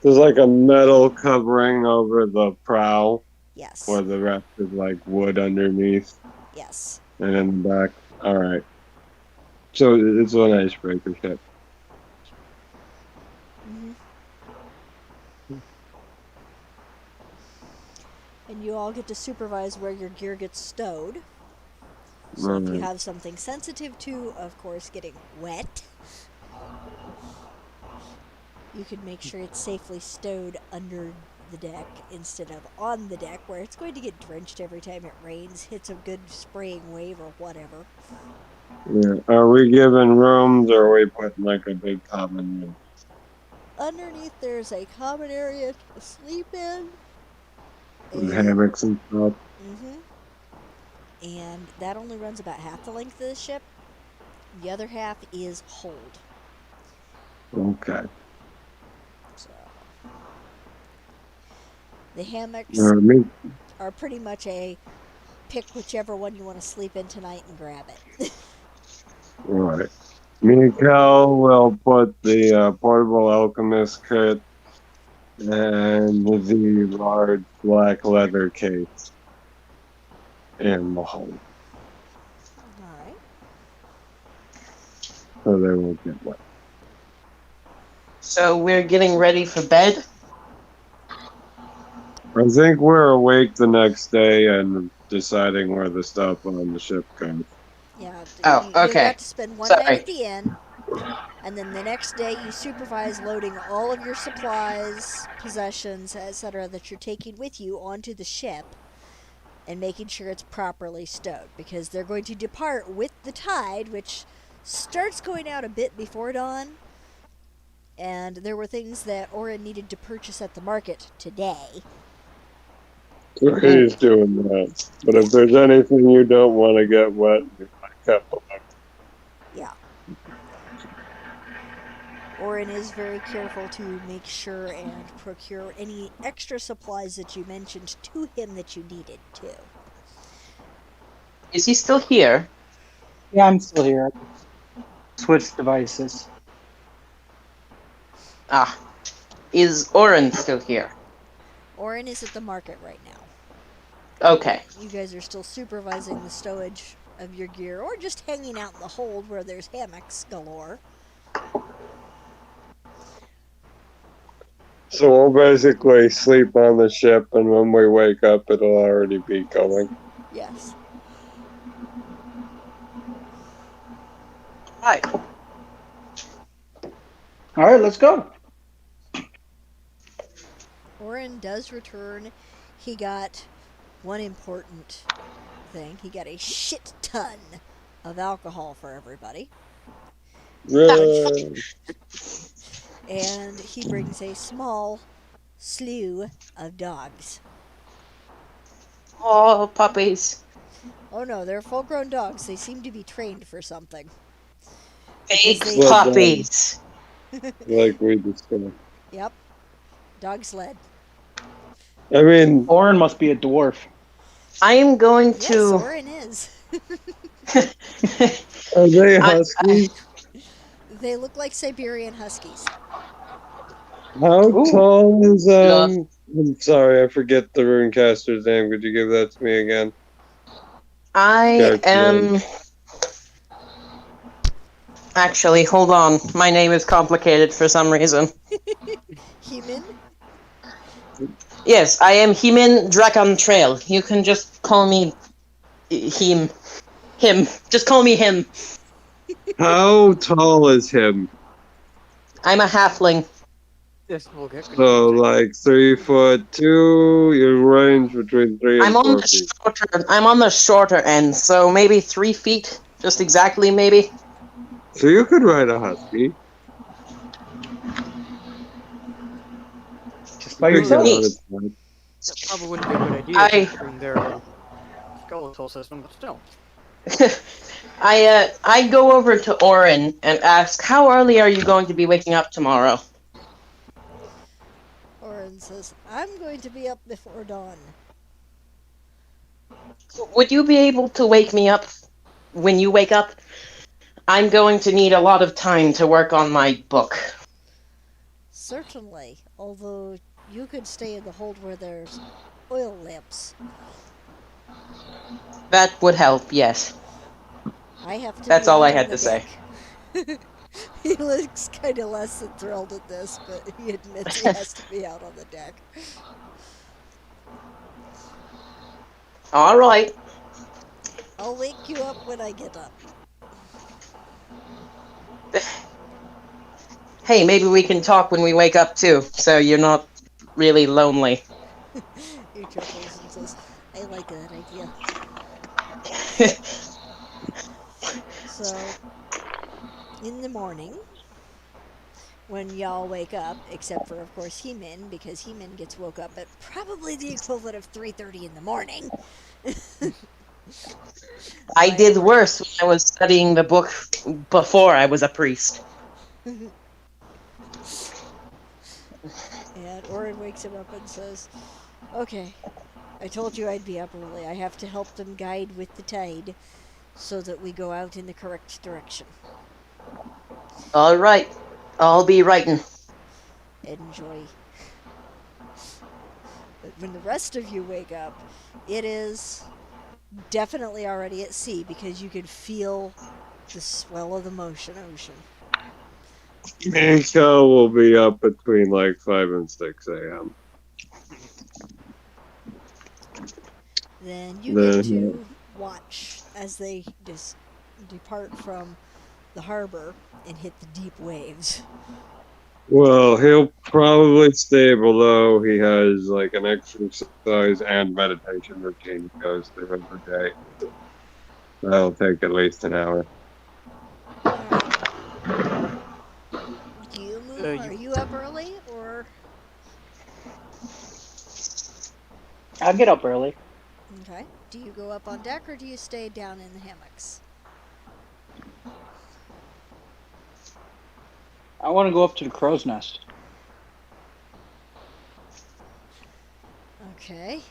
there's like a metal covering over the prow, Yes. where the rest is like wood underneath, Yes. and in the back. All right. So it's an icebreaker ship. Mm-hmm. And you all get to supervise where your gear gets stowed. So if you have something sensitive to, of course, getting wet, you could make sure it's safely stowed under the deck instead of on the deck, where it's going to get drenched every time it rains, hits a good spraying wave or whatever. Yeah. Are we giving rooms or are we putting like a big common room? Underneath, there's a common area to sleep in, With and hammocks and stuff? mm-hmm, and that only runs about half the length of the ship. The other half is hold. Okay. So the hammocks Me, are pretty much a pick whichever one you want to sleep in tonight and grab it. all right. Me and Cal will put the portable alchemist kit and the large black leather case in the hole All right. so they won't get wet. So we're getting ready for bed. I think we're awake the next day and deciding where the stuff on the ship goes. Yeah, Oh, you okay. got to spend one night Sorry. at the inn, and then the next day you supervise loading all of your supplies, possessions, etc., that you're taking with you onto the ship and making sure it's properly stowed, because they're going to depart with the tide, which starts going out a bit before dawn. And there were things that Orin needed to purchase at the market today. So he's doing that. But if there's anything you don't want to get wet, you might have to. Yeah. Orin is very careful to make sure and procure any extra supplies that you mentioned to him that you needed too. Is he still here? Yeah, I'm still here. Switch devices. Ah. Is Oren still here? Orin is at the market right now. Okay. You guys are still supervising the stowage of your gear, or just hanging out in the hold where there's hammocks galore. So we'll basically sleep on the ship, and when we wake up, it'll already be going. Yes. Hi. All right, let's go. Orin does return. He got one important thing. He got a shit ton of alcohol for everybody. Yay. And he brings a small slew of dogs. Oh, puppies. Oh no, they're full grown dogs. They seem to be trained for something. Fake Because Sled dog, puppies. like we discussed. Yep. Dog sled. I mean, Orin must be a dwarf. I am going Yes, to. Orin is. are they I, huskies? They look like Siberian Huskies. How Ooh. tall is Love. I'm sorry, I forget the runecaster's name. Could you give that to me again? I Character name. am. Actually, hold on. My name is complicated for some reason. Human? Yes, I am Himin Dragon Trail. You can just call me him. Him. Just call me him. How tall is him? I'm a halfling. Yes, we'll get So like 3'2". You range between 3 and I'm on 4 the feet. shorter. I'm on the shorter end, so maybe 3 feet, just exactly, maybe. So you could ride a husky. Just by You could get yourself. on its back. That probably wouldn't be a good idea I- considering their skeletal system, but still. I go over to Orin and ask, how early are you going to be waking up tomorrow? Orin says, I'm going to be up before dawn. Would you be able to wake me up when you wake up? I'm going to need a lot of time to work on my book. Certainly, although you could stay in the hold where there's oil lamps. That would help, yes. I have to That's be all out I on had the to say. deck. He looks kind of less than thrilled at this, but he admits he has to be out on the deck. All right. I'll wake you up when I get up. Hey, maybe we can talk when we wake up too, so you're not really lonely. He chuckles and says, I like that idea. So, in the morning, when y'all wake up, except for, of course, He-Min, because He-Min gets woke up at probably the equivalent of 3:30 in the morning. I By did Orin. worse when I was studying the book before I was a priest. And Orin wakes him up and says, Okay, I told you I'd be up early. I have to help them guide with the tide so that we go out in the correct direction. All right, I'll be writing. Enjoy. But when the rest of you wake up, it is definitely already at sea because you can feel the swell of the ocean. Miko will be up between like 5 and 6 a.m. Then you get Then, to watch as they just depart from the harbor and hit the deep waves. well, he'll probably stay below. He has like an exercise and meditation routine he goes through every day. That'll take at least an hour. All right. Do you move? Are You you up early or? I'll get up early. Okay. Do you go up on deck or do you stay down in the hammocks? I want to go up to the crow's nest. Okay.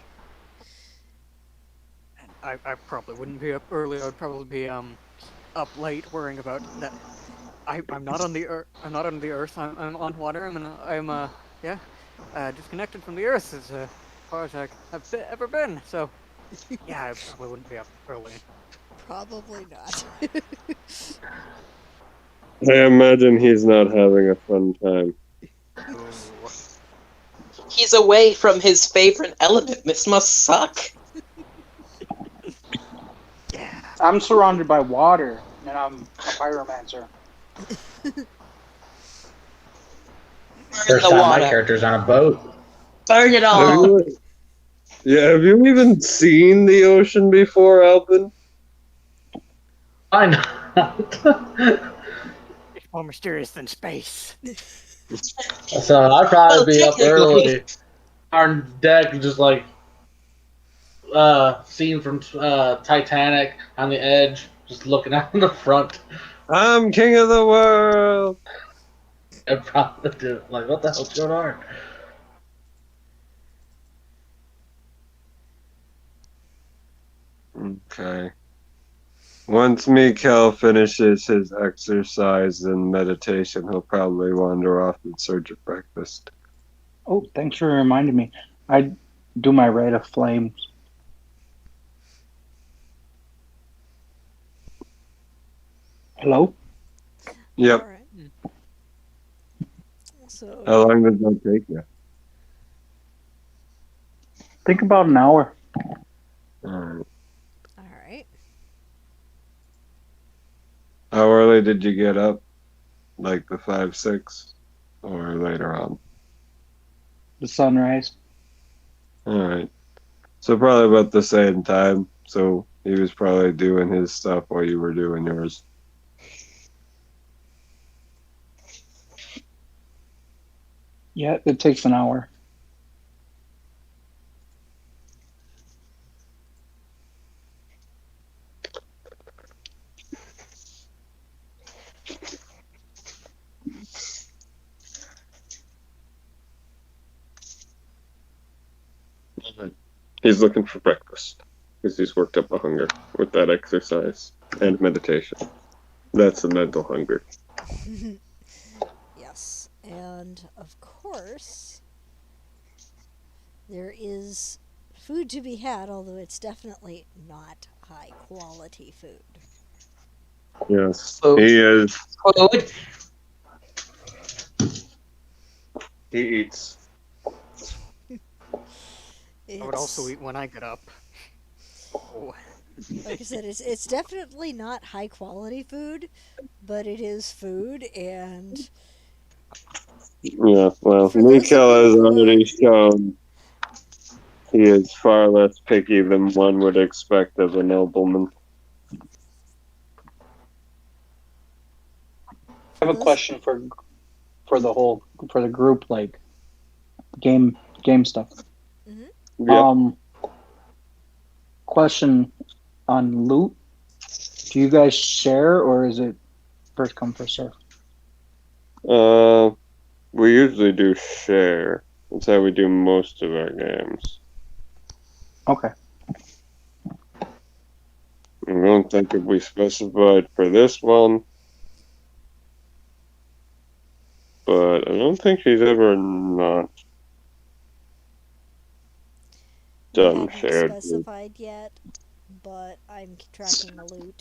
I probably wouldn't be up early. I'd probably be up late worrying about that. I'm not on the earth. I'm not on the earth. I'm on water. Yeah, disconnected from the earth as far as have ever been. So yeah, I probably wouldn't be up early. Probably not. I imagine he's not having a fun time. Oh, He's away from his favorite element. This must suck. yeah. I'm surrounded by water, and I'm a pyromancer. Burn First the time my water. character's on a boat. Burn it Have all. you, yeah, have you even seen the ocean before, Alvin? Why not? It's more mysterious than space. So I'd Well, probably be up technically. early on deck, just like scene from Titanic on the edge, just looking out in the front. I'm king of the world. I'd probably do it. Like, what the hell's going on? Okay. Once Mikhail finishes his exercise and meditation, he'll probably wander off in search of breakfast. Oh, thanks for reminding me. I do my rite of flames. Hello? Yep. All right. So How long does that take you? Think about an hour. Alright. all right. How early did you get up? Like the 5, 6? Or later on? The sunrise. Alright. So probably about the same time. So he was probably doing his stuff while you were doing yours. Yeah, it takes an hour. He's looking for breakfast because he's worked up a hunger with that exercise and meditation. That's the mental hunger. Yes. And of course, there is food to be had, although it's definitely not high quality food. Yes, Food. he is. Food. He eats. I would also It's eat when I get up. Oh, like I said, it's definitely not high quality food, but it is food, and Yeah, well, For those of Mikael you has who are already shown he is far less picky than one would expect of a nobleman. I for have a those question for the whole for the group like game stuff. mhm. Yep. Um, question on loot. Do you guys share or is it first come first serve? We usually do share. That's how we do most of our games. Okay. I don't think if we specified for this one, but I don't think she's ever not We done hadn't shared. specified yet, but I'm tracking the loot.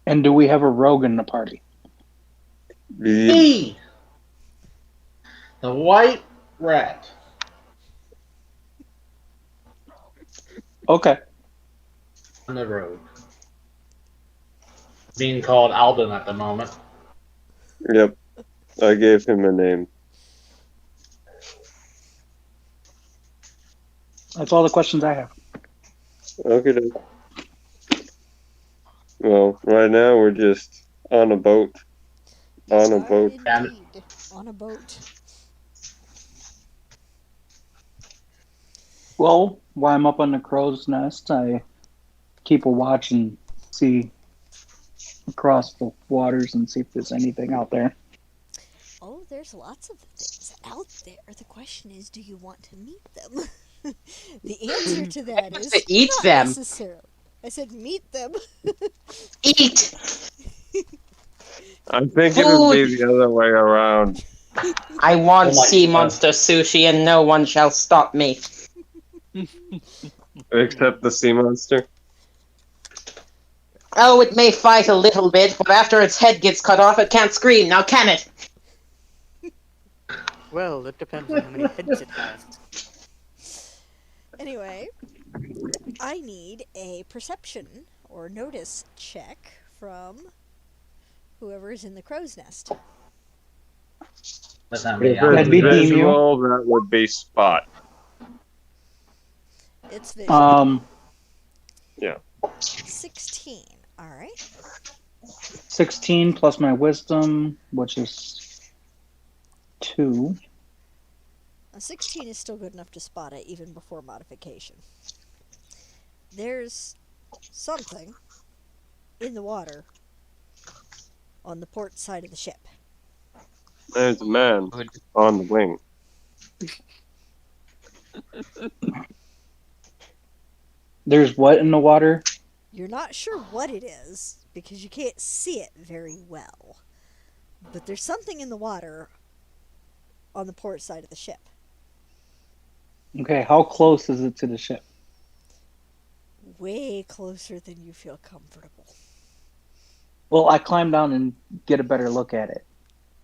And do we have a rogue in the party? Yep. Me, the white rat. Okay. On the road. Being called Alden at the moment. Yep. I gave him a name. That's all the questions I have. Okay. Well, right now we're just on a boat. You On a are boat. And indeed on a boat. Well, while I'm up on the crow's nest, I keep a watch and see across the waters and see if there's anything out there. Oh, there's lots of things out there. The question is, do you want to meet them? The answer to that To is eat not them. necessarily. I said meet them. Eat I think it would food. be the other way around. I want oh my sea god. monster sushi, and no one shall stop me. Except the sea monster. Oh, it may fight a little bit, but after its head gets cut off, it can't scream. Now, can it? Well, it depends on how many heads it has. Anyway, I need a perception or notice check from whoever is in the crow's nest. That's not me. If I'm That'd it's be looking at Demio. visual, that would be spot. It's visual. Yeah. 16. All right. 16 plus my wisdom, which is 2. A 16 is still good enough to spot it even before modification. There's something in the water on the port side of the ship. There's a man on the wing. There's what in the water? You're not sure what it is because you can't see it very well. But there's something in the water on the port side of the ship. Okay, how close is it to the ship? Way closer than you feel comfortable. Well, I climb down and get a better look at it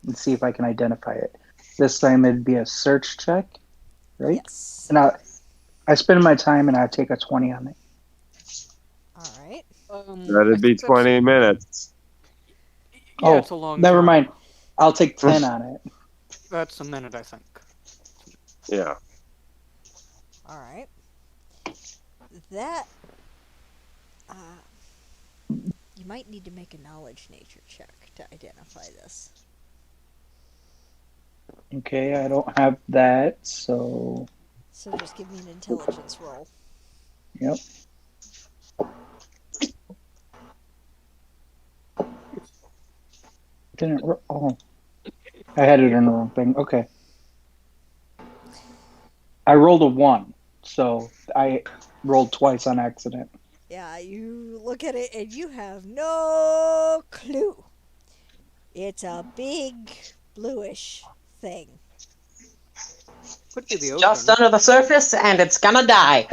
and see if I can identify it. This time it'd be a search check, right? Yes. And I spend my time and I take a 20 on it. All right. I That'd be think that's- 20 minutes. Yeah, it's a long Never time. mind. I'll take 10 on it. That's a minute, I think. Yeah. All right. That. You might need to make a knowledge nature check to identify this. Okay, I don't have that, so So just give me an intelligence roll. yep. Oh, I had it in the wrong thing. Okay. I rolled a 1, so I rolled twice on accident. Yeah, you look at it and you have no clue. It's a big bluish thing. Could be the Just ocean. under the surface, and it's gonna die.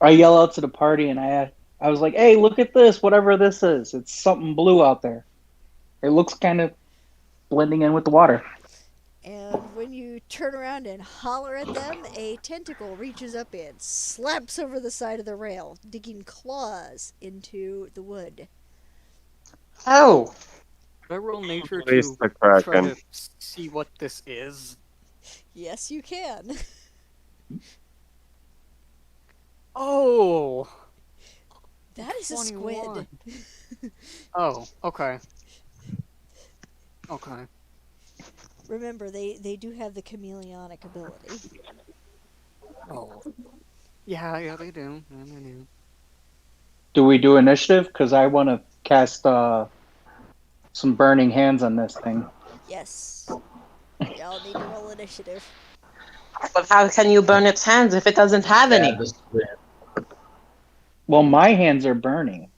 I yell out to the party and I was like, "Hey, look at this! Whatever this is, it's something blue out there. It looks kind of blending in with the water." And when you turn around and holler at them, a tentacle reaches up and slaps over the side of the rail, digging claws into the wood. Oh, I roll nature Release to the try Kraken. to see what this is? Yes, you can. Oh, That is a 21. squid. Oh, okay. Okay. Remember, they do have the chameleonic ability. Oh. Yeah, they do. Yeah, they do. Do we do initiative? Because I want to cast some burning hands on this thing. Yes. Y'all need to roll initiative. But how can you burn its hands if it doesn't have Yeah, any? this squid. Well, my hands are burning.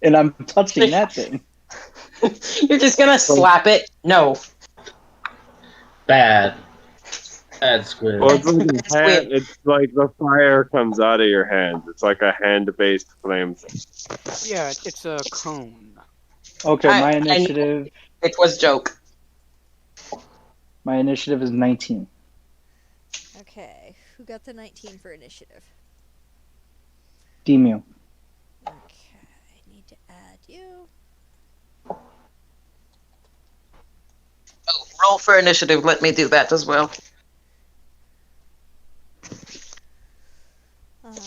And I'm touching that thing. You're just gonna slap it? No. Bad. Bad squid. Well, it's like That's a hand. weird. It's like the fire comes out of your hands. It's like a hand-based flame thing. Yeah, it's a cone. Okay, I, my I knew initiative it was joke. is 19. Okay. Who got the 19 for initiative? Demu. Okay. I need to add you. Oh, roll for initiative. Let me do that as well. Alright.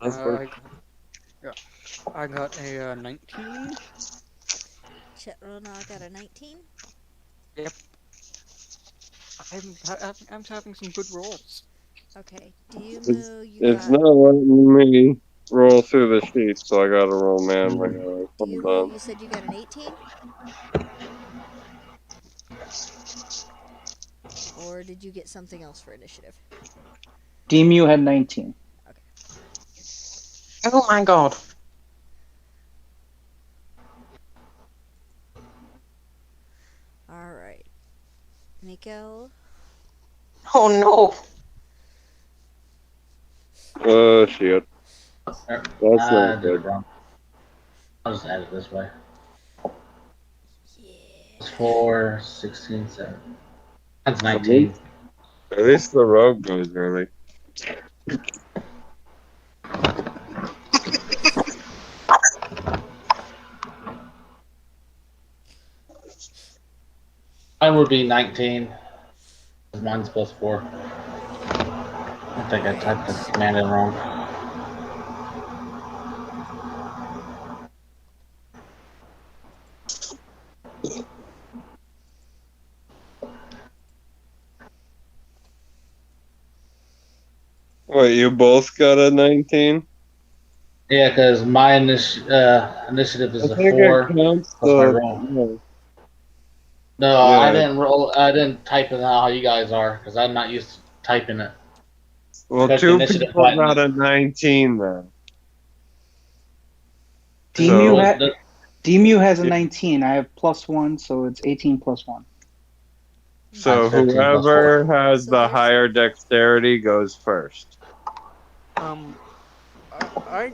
I got, yeah, I got a 19. Chetrona got a 19. Yep. I'm having some good rolls. Okay. It's, Diumu, you it's got. not letting me roll through the sheet, so I gotta roll manually. Hold Diumu, on. you said you got an 18? Or did you get something else for initiative? Demu had 19. Oh my god. Alright. Miko? Oh no. Oh shit, Er, that's I not did it good. wrong. I'll just add it this way. Yeah. It's 4, 16, 7. That's At 19. least the rogue goes early. Mine would be 19. Mine's plus 4. I think I typed the Alright. command in wrong. Wait, you both got a 19? Yeah, because my initiative I is a think it 4 counts plus my the. roll. No. No, I Yeah. didn't roll. I didn't type it how you guys are because I'm not used to typing it. I Well, got the two initiative people button. got a 19 then. Demu, So Demu has a 19. I have +1, so it's 18 plus 1. so Mine's 15 plus 4. whoever has So the there's. higher dexterity goes first. Um, I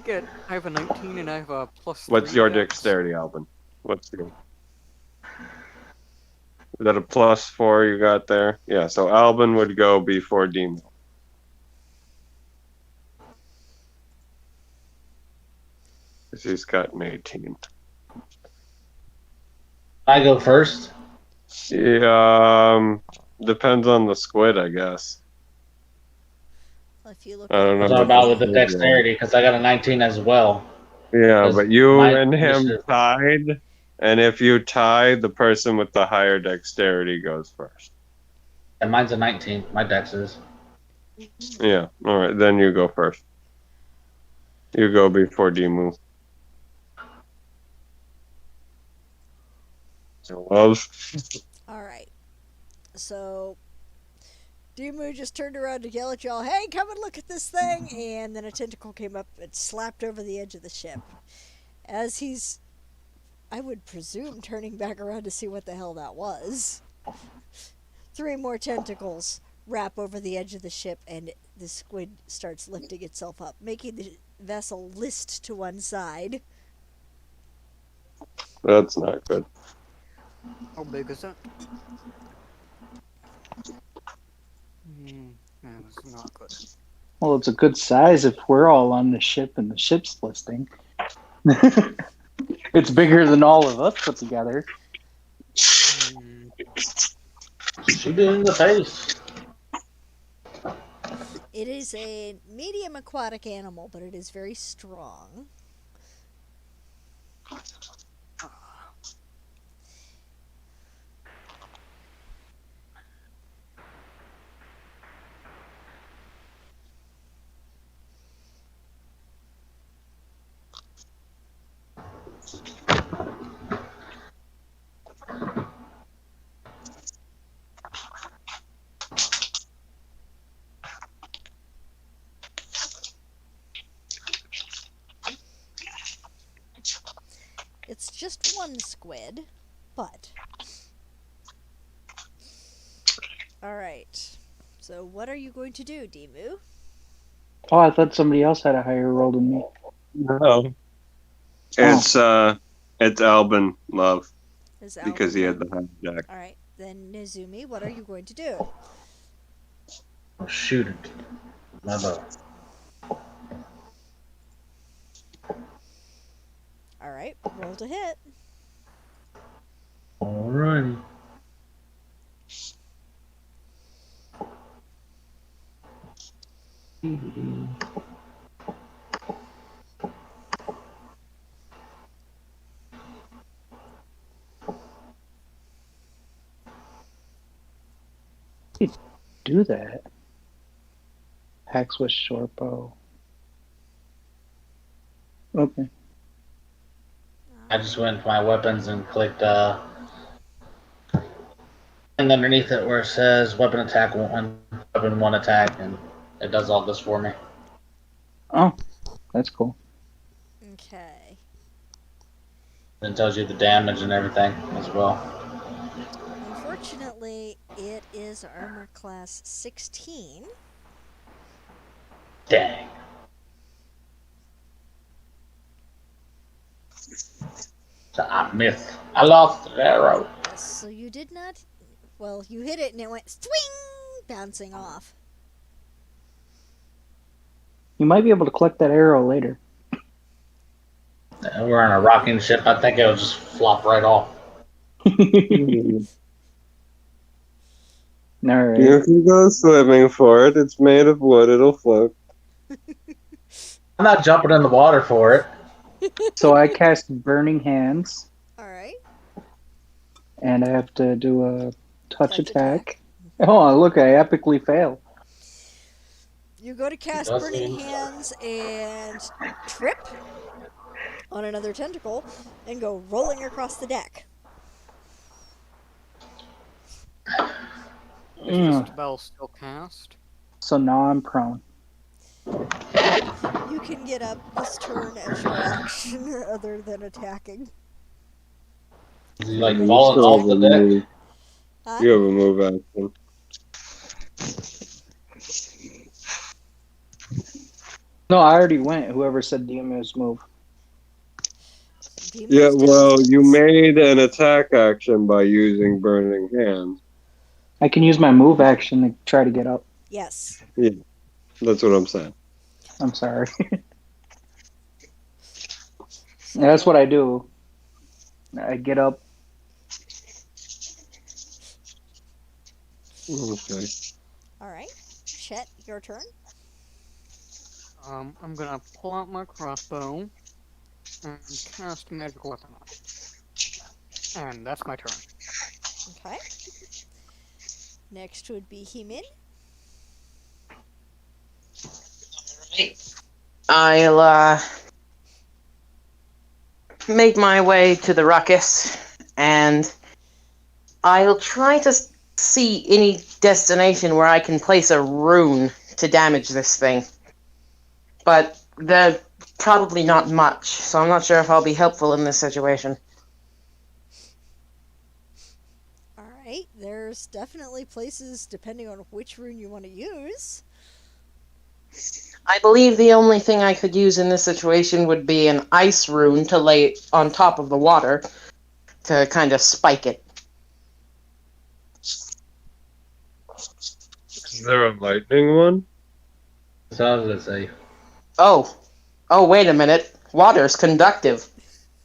have a 19 and I have a plus What's 3 your dex. dexterity, Alvin? What's your? Is that a +4 you got there? Yeah, so Alvin would go before Demo. Because he's got an 18. I go first. Yeah, depends on the squid, I guess. If you look I at don't I'm know talking what the about with the the. squid roll. dexterity because I got a 19 as well. Yeah, Because but you my and him initiative. tied, and if you tie, the person with the higher dexterity goes first. And mine's a 19. My dex is. Yeah, all right, then you go first. You go before Demu. Love. Alright. So. Dimu just turned around to yell at y'all, hey, come and look at this thing! And then a tentacle came up and slapped over the edge of the ship. As he's, I would presume, turning back around to see what the hell that was. 3 more tentacles wrap over the edge of the ship, and the squid starts lifting itself up, making the vessel list to one side. That's not good. How big is that? Hmm, that was not good. Well, it's a good size if we're all on the ship and the ship's listing. It's bigger than all of us put together. Hmm. Shoot it in the face. It is a medium aquatic animal, but it is very strong. It's just one squid, but. Alright. So, what are you going to do, Demu? Oh, I thought somebody else had a higher roll than me. No, it's Albin Love Is because he had Alvin the hijack. Alright, then Nizumi, what are you going to do? I'll shoot it. My bow. Alright, roll to hit. Alrighty. Do that. Hacks with short bow. Okay. I just went to my weapons and clicked and underneath it where it says weapon attack 1, weapon 1 attack, and it does all this for me. Oh, that's cool. Okay. And it tells you the damage and everything as well. Unfortunately, it is armor class 16. Dang. So I missed. I lost the arrow. So you did not. Well, you hit it and it went swing, bouncing off. You might be able to collect that arrow later. We're on a rocking ship. I think it'll just flop right off. All right. You can go swimming for it. It's made of wood. It'll float. I'm not jumping in the water for it. So I cast Burning Hands, Alright. and I have to do a touch attack. Oh, look, I epically fail. You go to cast Does Burning seem- Hands and trip on another tentacle and go rolling across the deck. Is the spell still cast? So now I'm prone. You can get up this turn as your action other than attacking. Is he like You falling still off have the a deck? move. Huh? You have a move action. No, I already went. Whoever said Demu's move. Demon's Yeah, done well, his. you made an attack action by using Burning Hands. I can use my move action to try to get up. Yes. Yeah, that's what I'm saying. I'm sorry. So, That's what I do. I get up. Okay. Alright. Chet, your turn. I'm gonna pull out my crossbow and cast magic weapon on it. And that's my turn. Okay. Next would be Hemin. I'll make my way to the ruckus, and I'll try to see any destination where I can place a rune to damage this thing. But they're probably not much, so I'm not sure if I'll be helpful in this situation. Alright. There's definitely places depending on which rune you want to use. I believe the only thing I could use in this situation would be an ice rune to lay on top of the water to kind of spike it. Is there a lightning one? So how does it say? Oh. Oh, wait a minute. Water's conductive.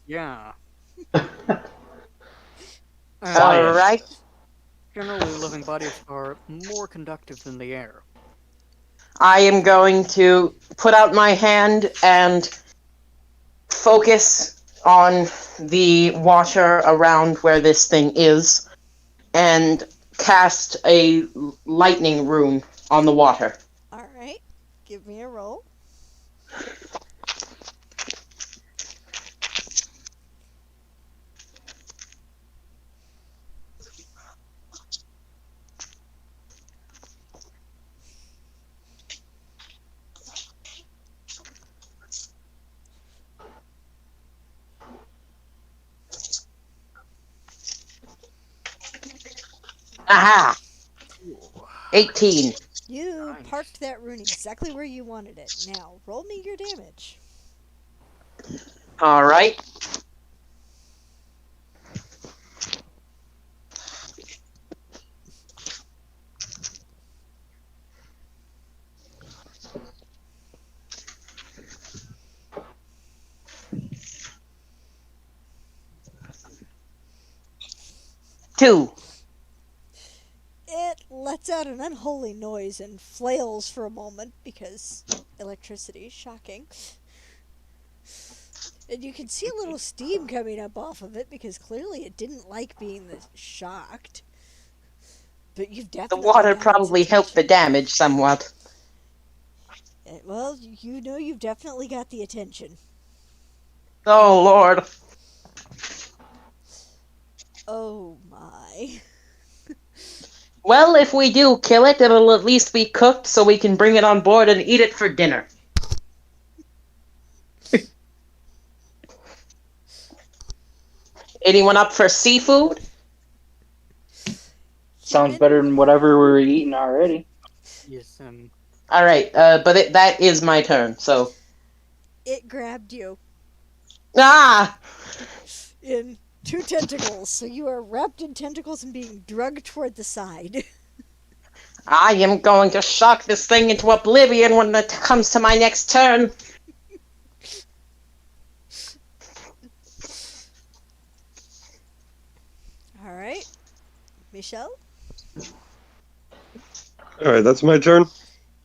Yeah. Science. Alright. Generally, living bodies are more conductive than the air. I am going to put out my hand and focus on the water around where this thing is and cast a lightning rune on the water. All right. Give me a roll. Aha! Ooh, 18. You nice. parked that rune exactly where you wanted it. Now, roll me your damage. Alright. Two. It lets out an unholy noise and flails for a moment because electricity, shocking. And you can see a little steam coming up off of it because clearly it didn't like being shocked. But you've The definitely water got its probably helped the attention. damage somewhat. Well, you know you've definitely got the attention. Oh, Lord. Oh my. Well, if we do kill it, it'll at least be cooked so we can bring it on board and eat it for dinner. Anyone up for seafood? Sounds Human, better than whatever we're eating already. Yes, Alright, but that is my turn, so... it grabbed you Ah! in two tentacles, so you are wrapped in tentacles and being dragged toward the side. I am going to shock this thing into oblivion when it comes to my next turn. All right, Michelle. All right, that's my turn.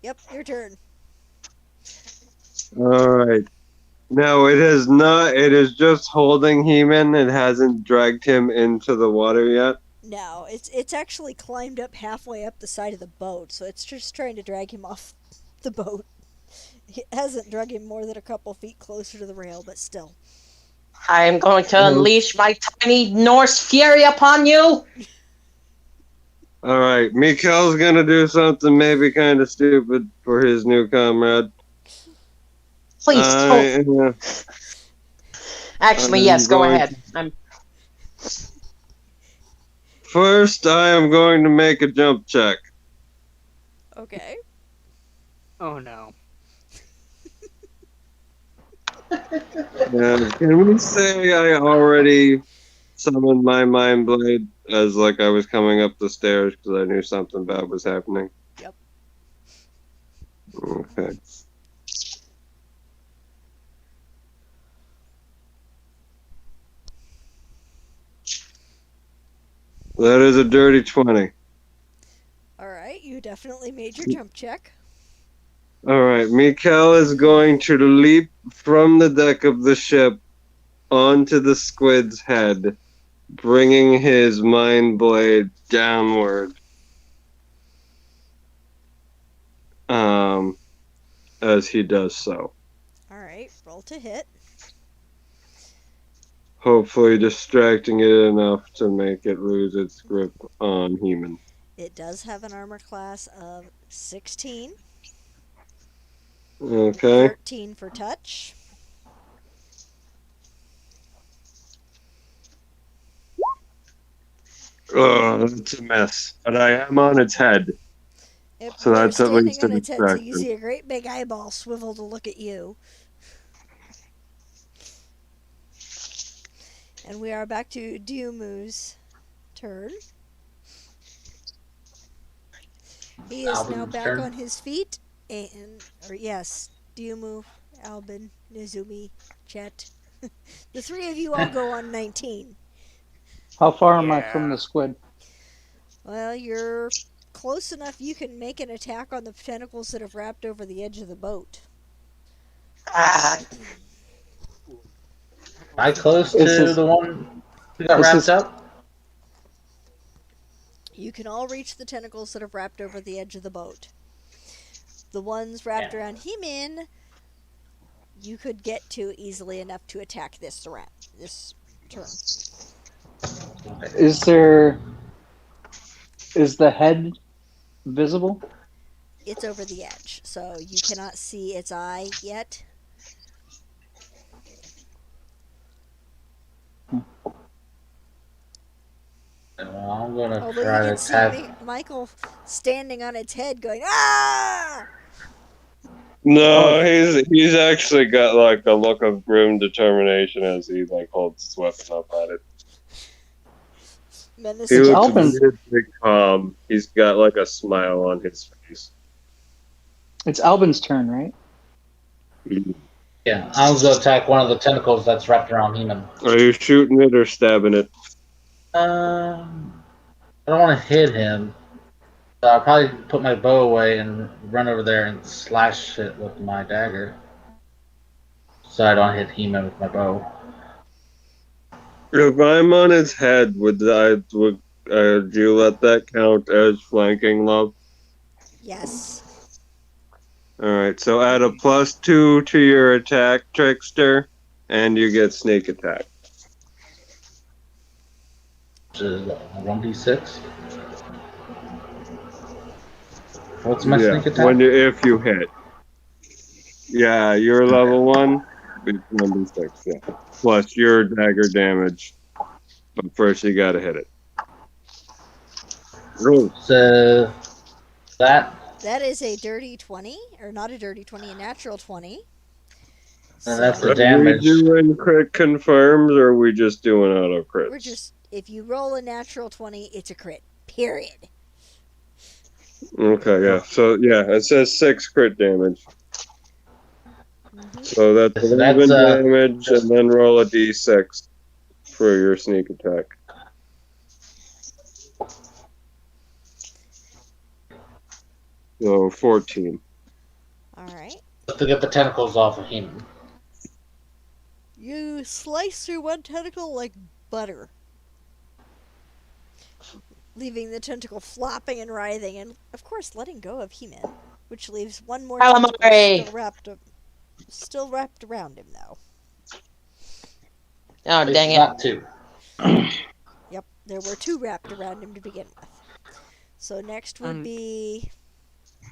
Yep, your turn. All right. No, it is not. It is just holding Heman. It hasn't dragged him into the water yet. No, it's actually climbed up halfway up the side of the boat, so it's just trying to drag him off the boat. It hasn't drug him more than a couple feet closer to the rail, but still. I am going to Oh. unleash my tiny Norse fury upon you. All right, Mikkel's gonna do something maybe kind of stupid for his new comrade. Please don't. I, Actually, I'm yes, go going. ahead. First, I am going to make a jump check. Okay. oh no. Can we say I already summoned my mind blade as like I was coming up the stairs because I knew something bad was happening? Yep. Okay. That is a dirty 20. All right, you definitely made your jump check. All right, Mikkel is going to leap from the deck of the ship onto the squid's head, bringing his mind blade downward. As he does so, All right, roll to hit. hopefully distracting it enough to make it lose its grip on Heman. It does have an armor class of 16, Okay. 13 for touch. Oh, that's a mess. But I am on its head, Yep, so you are that's at standing least a on its head, so you distraction. see a great big eyeball swivel to look at you. And we are back to Diumu's turn. He is now Albin's back turn. on his feet or yes, Diumu, Albin, Nizumi, Chet. The three of you all go on 19. How far am I from Yeah. the squid? Well, you're close enough you can make an attack on the tentacles that have wrapped over the edge of the boat. Ah, Am I close Is to this the one who got is wrapped this up? You can all reach the tentacles that have wrapped over the edge of the boat. The ones wrapped Yeah. around He-Man, you could get to easily enough to attack this turn. is there is the head visible? It's over the edge, so you cannot see its eye yet. Well, I'm gonna Although you try to can see attack. Michael standing on its head going, ah! No, Oh, he's actually got like a look of grim determination as he like holds his weapon up at it. He it's Menacingly. looks Albin. weirdly calm. He's got like a smile on his face. It's Albin's turn, right? Yeah, I'm gonna attack one of the tentacles that's wrapped around Heman. Are you shooting it or stabbing it? I don't want to hit him. So I'll probably put my bow away and run over there and slash it with my dagger. So I don't hit Heman with my bow. If I'm on his head, would you let that count as flanking, love? Yes. All right, so add a +2 to your attack, trickster, and you get sneak attack. Which is 1d6. What's my Yeah, sneak attack? if you hit. Yeah, you're level 1. It's 1d6. Yeah, plus your dagger damage. But first, you gotta hit it. Roll. So that That is a dirty 20, or not a dirty 20, a natural 20. And that's the Are damage. we doing crit confirms, or are we just doing auto crits? We're just, if you roll a natural 20, it's a crit. Period. Okay, yeah. So yeah, it says 6 crit damage. Mm-hmm. So that's So 11 that's damage, and then roll a d6 for your sneak attack. So 14. All right. just to get the tentacles off of him. You slice through one tentacle like butter, leaving the tentacle flopping and writhing, and of course letting go of He-Man, which leaves one more tentacle calamari. still wrapped around him, though. Oh, It's dang it. not two. Yep, there were 2 wrapped around him to begin with. So next would be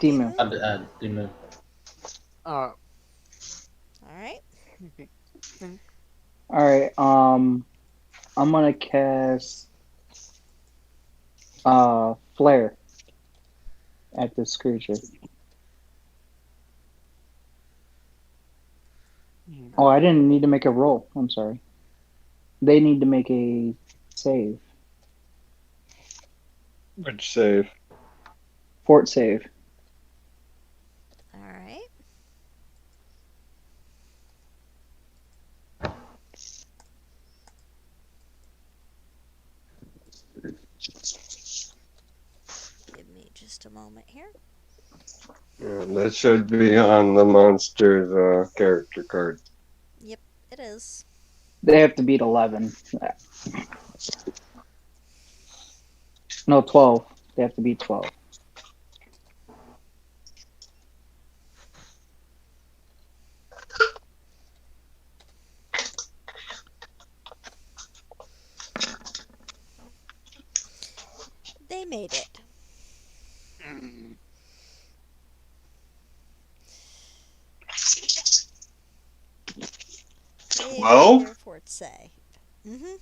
Demon. Demon. All right. Okay. All right. I'm gonna cast flare at this creature. Oh, I didn't need to make a roll. I'm sorry. They need to make a save. Which save? Fort save. All right. Give me just a moment here. Yeah, that should be on the monster's character card. Yep, it is. They have to beat 11. No, 12. They have to beat 12. They made it. They Well? made their fort save. Mm-hmm.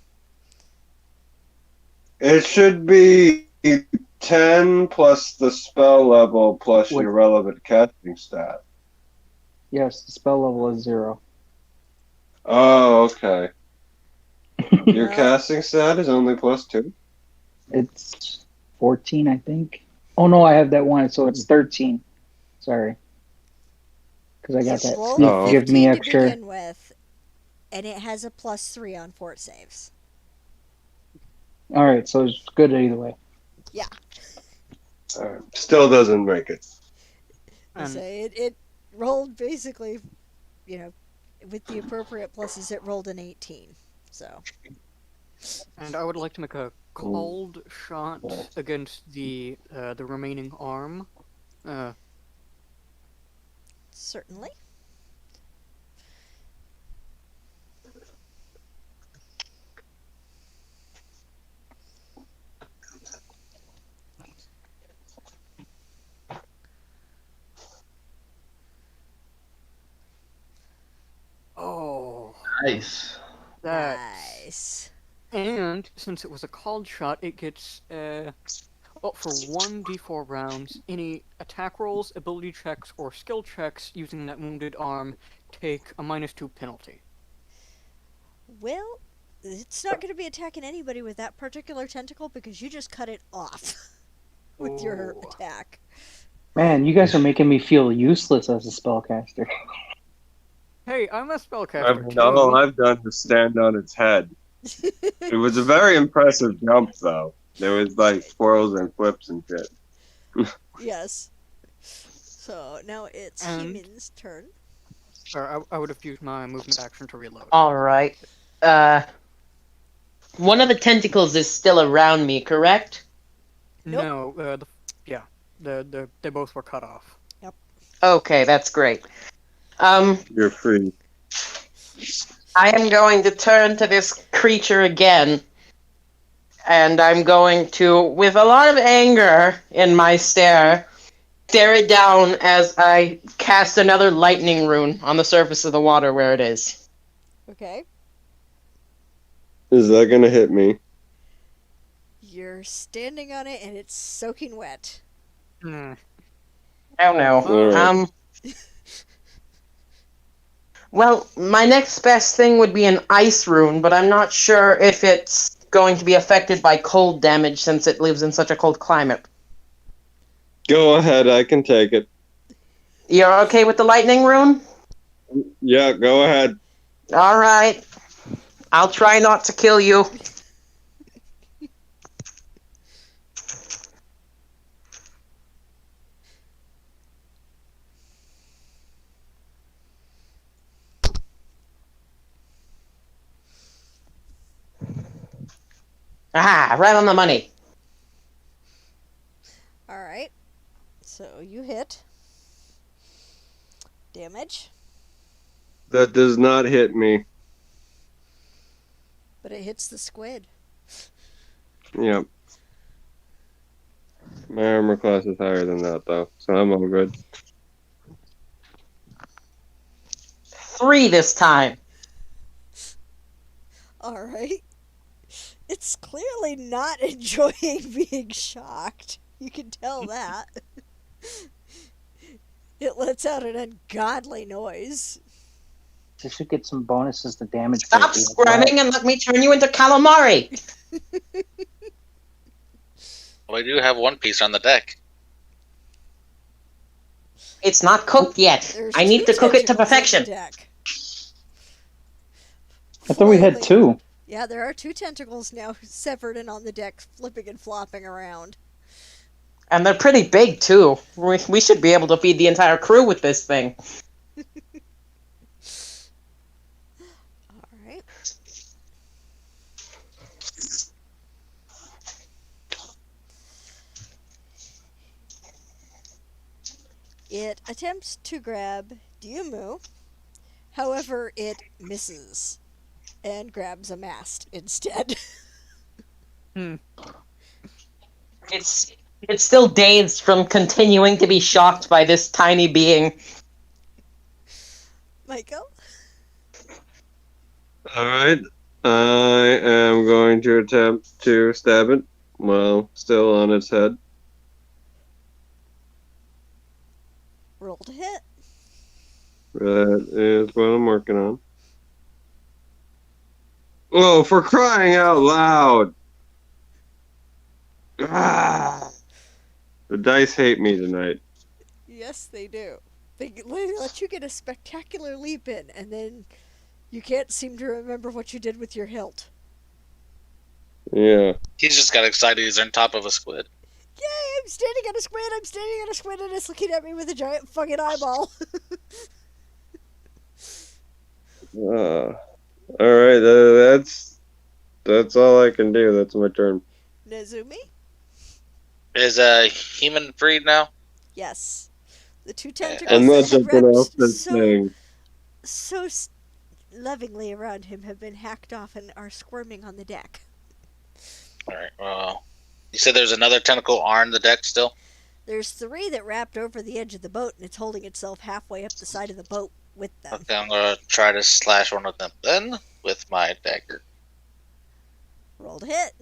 It should be 10 plus the spell level plus What? your relevant casting stat. Yes, the spell level is 0. Oh, okay. Your Well- casting stat is only +2? It's 14, I think. Oh no, I have that one, so it's 13. Sorry. because I got It that rolled sneak. Oh. Give me 15 to extra. begin with, and it has a +3 on fort saves. All right, so it's good either way. Yeah. Still doesn't make it. I And say it rolled basically, you know, with the appropriate pluses, it rolled an 18. So, and I would like to make a called shot against the remaining arm. certainly. Oh, Nice. that. Nice. And since it was a called shot, it gets well, for 1d4 rounds, any attack rolls, ability checks, or skill checks using that wounded arm take a -2 penalty. Well, it's not going to be attacking anybody with that particular tentacle because you just cut it off with your Ooh. attack. Man, you guys are making me feel useless as a spellcaster. Hey, I'm a spellcaster All too. I've done is stand on its head. It was a very impressive jump, though. There was like twirls and flips and shit. Yes. So now it's And Human's turn. or I would have used my movement action to reload. All right. One of the tentacles is still around me, correct? Nope. No, they both were cut off. Okay, that's great. You're free. I am going to turn to this creature again. And I'm going to, with a lot of anger in my stare it down as I cast another lightning rune on the surface of the water where it is. Okay. Is that gonna hit me? You're standing on it and it's soaking wet. Hmm. Oh no. Alright. Well, my next best thing would be an ice rune, but I'm not sure if it's going to be affected by cold damage since it lives in such a cold climate. Go ahead, I can take it. You're okay with the lightning rune? Yeah, go ahead. Alright. I'll try not to kill you. Ah, right on the money. Alright. So you hit. Damage. That does not hit me. But it hits the squid. Yep. My armor class is higher than that, though, so I'm all good. 3 this time. Alright. It's clearly not enjoying being shocked. You can tell that. It lets out an ungodly noise. You should get some bonuses to damage. for Stop it being squirming and let me turn you into calamari. Well, I do have one piece on the deck. It's not cooked yet. There's I need two to cook it to tentacles on the perfection. deck. I thought we had Flailing. two. Yeah, there are 2 tentacles now severed and on the deck, flipping and flopping around. And they're pretty big, too. We should be able to feed the entire crew with this thing. Alright. It attempts to grab Diumu. However, it misses and grabs a mast instead. It's still dazed from continuing to be shocked by this tiny being. Michael? Alright. I am going to attempt to stab it while still on its head. Roll to hit. That is what I'm working on. Oh, for crying out loud! Ah! The dice hate me tonight. Yes, they do. They let you get a spectacular leap in, and then you can't seem to remember what you did with your hilt. Yeah. He's just got excited. He's on top of a squid. Yay, I'm standing on a squid, I'm standing on a squid, and it's looking at me with a giant fucking eyeball. All right. That's all I can do. That's my turn. Nezumi? Is human freed now? Yes. The two Okay, tentacles Unless that had something else wrapped is saying. so lovingly around him have been hacked off and are squirming on the deck. All right. Well, you said there's another tentacle on the deck still. There's 3 that wrapped over the edge of the boat, and it's holding itself halfway up the side of the boat with them. Okay, I'm gonna try to slash one of them then with my dagger. Roll to hit.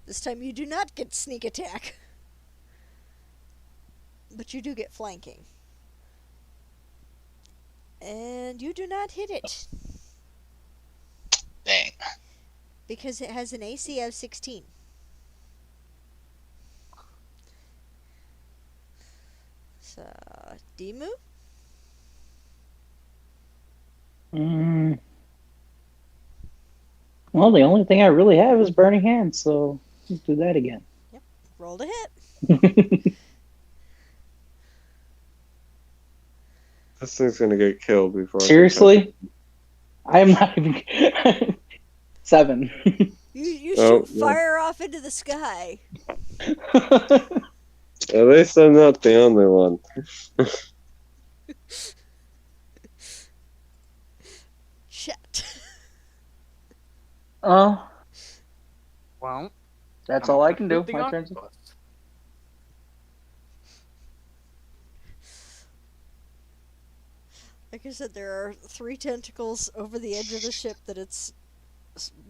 This time you do not get sneak attack. But you do get flanking. And you do not hit it. Dang. Because it has an AC of 16. So, Dimu? Well, the only thing I really have is burning hands, so let's do that again. Yep. Roll to hit. This thing's gonna get killed before. Seriously? I am not even. 7. You Oh, shoot fire off into the sky. At least I'm not the only one. Chet. Well, That's all I can do. the My turn. octopus. Like I said, there are 3 tentacles over the edge of the ship that it's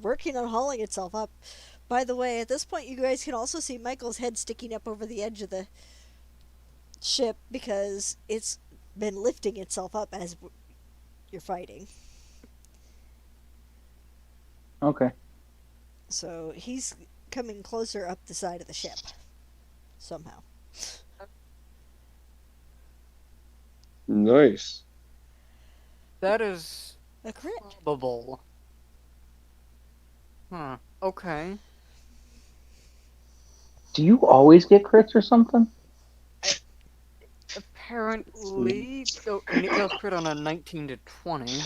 working on hauling itself up. By the way, at this point, you guys can also see Michael's head sticking up over the edge of the ship because it's been lifting itself up as you're fighting. Okay. So he's coming closer up the side of the ship. Somehow. Nice. That is A crit. probable. Huh. Okay. Do you always get crits or something? Apparently, so, I mean, it does crit on a 19 to 20.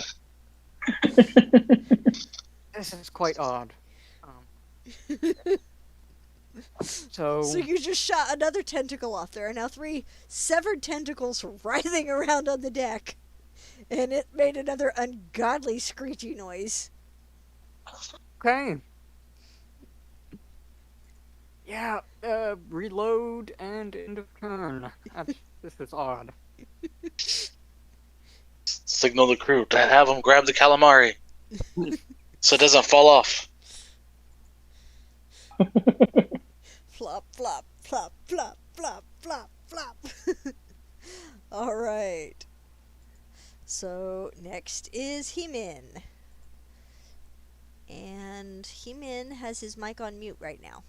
This is quite odd. So you just shot another tentacle off. There are now 3 severed tentacles writhing around on the deck. And it made another ungodly screechy noise. okay. Yeah, reload and end of turn. This is odd. Signal the crew to have him grab the calamari so it doesn't fall off. Flop, flop, flop, flop, flop, flop, flop. Alright. So, next is He-Min. And He-Min has his mic on mute right now.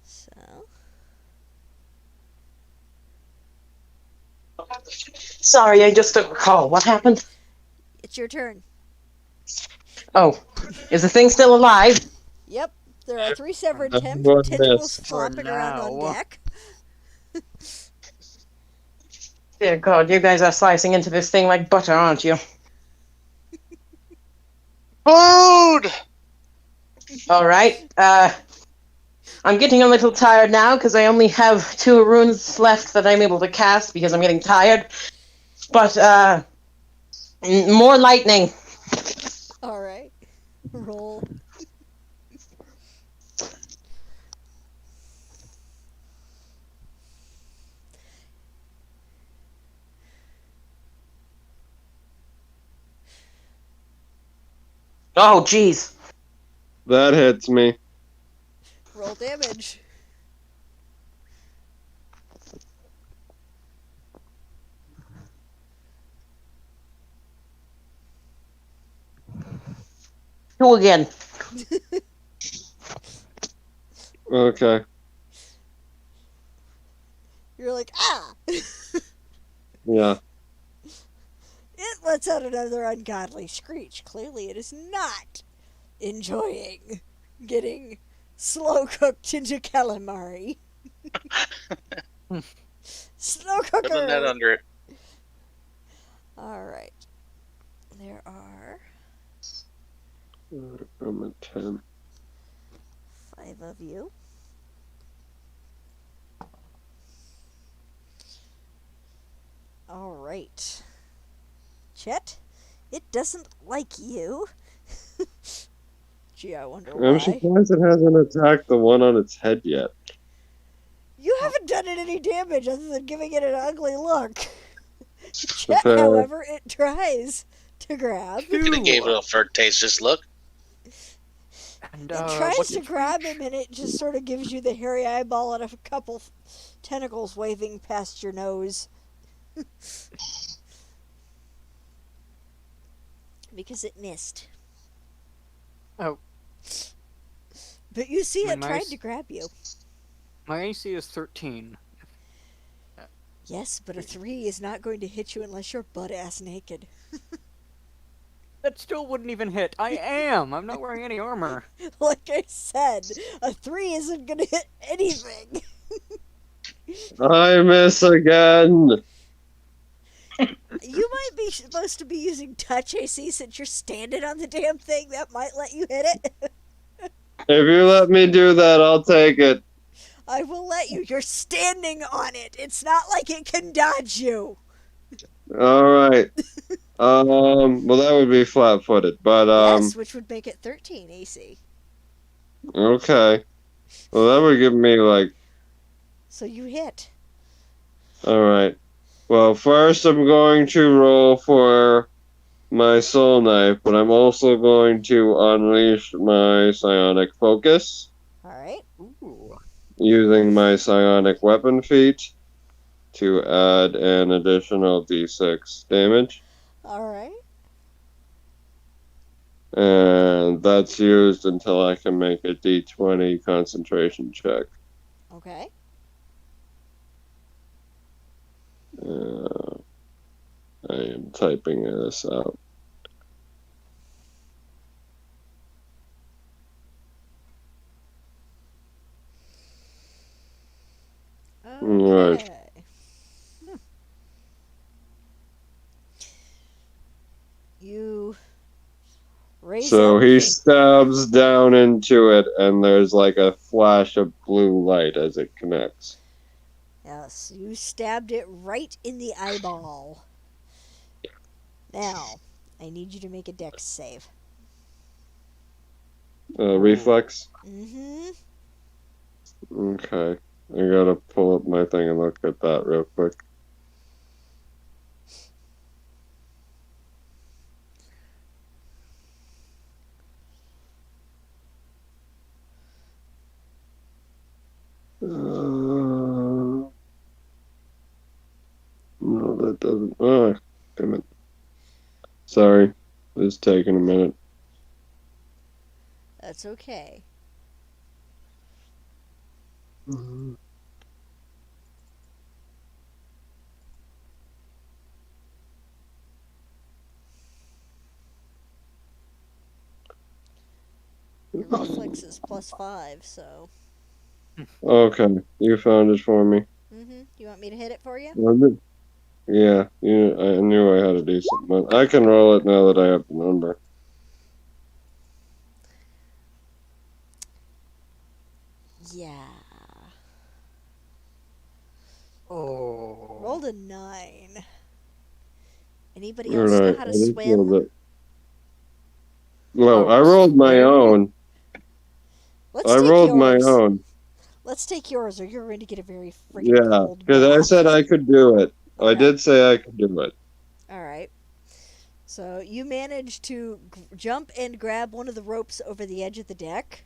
So, Sorry, I just took a call. What happened? it's your turn. Oh, is the thing still alive? Yep, there are 3 severed One tentacles missed. flopping around on now. deck. Dear God, you guys are slicing into this thing like butter, aren't you? Food! All right. I'm getting a little tired now because I only have 2 runes left that I'm able to cast because I'm getting tired. But more lightning. Alright. Roll. Oh, jeez. That hits me. Roll damage. Two again. Okay. You're like, ah! Yeah. It lets out another ungodly screech. Clearly, it is not enjoying getting slow cooked into calamari. Slow Put the net cooker! under it. Alright. There are I'm at 10. 5 of you. Alright. Chet, it doesn't like you. Gee, I wonder I'm why. surprised it hasn't attacked the one on its head yet. You haven't done it any damage other than giving it an ugly look. Chet, Prepare. however, it tries to grab. You could have gave it a flirtatious look. And It tries what's to its grab reach? him, and it just sort of gives you the hairy eyeball and a couple tentacles waving past your nose. Because it missed. Oh, But you see My it tried mouse- to grab you. my AC is 13. Yes, but a 3 is not going to hit you unless you're butt-ass naked. That still wouldn't even hit. I am. I'm not wearing any armor. Like I said, a 3 isn't going to hit anything. I miss again. You might be supposed to be using touch AC since you're standing on the damn thing. That might let you hit it. If you let me do that, I'll take it. I will let you. You're standing on it. It's not like it can dodge you. All right. Well, that would be flat-footed, but Yes, which would make it 13 AC. okay. Well, that would give me like. So you hit. All right. Well, first I'm going to roll for my soul knife, but I'm also going to unleash my psionic focus Alright. Ooh. using my psionic weapon feat to add an additional d6 damage. Alright. And that's used until I can make a d20 concentration check. Okay. I am typing this out. Right. Okay. You raise So up. he stabs down into it, and there's like a flash of blue light as it connects. Yes, you stabbed it right in the eyeball. Now, I need you to make a dex save. Reflex? Mm-hmm. Okay. I gotta pull up my thing and look at that real quick. No, that doesn't. Ah, damn it. Sorry. It's taking a minute. That's okay. Your reflex is +5, so. Okay, you found it for me. Mm-hmm. You want me to hit it for you? Yeah, I knew I had a decent one. I can roll it now that I have the number. Yeah. Oh. Rolled a 9. Anybody All else know right, how I to just rolled swim? it. Well, Oh, I rolled my swim? own. Let's I take rolled my yours. own. Let's take yours, or you're going to get a very freaking Yeah, cold because I bath. said I could do it. I Okay. did say I could do it. All right. So you manage to jump and grab one of the ropes over the edge of the deck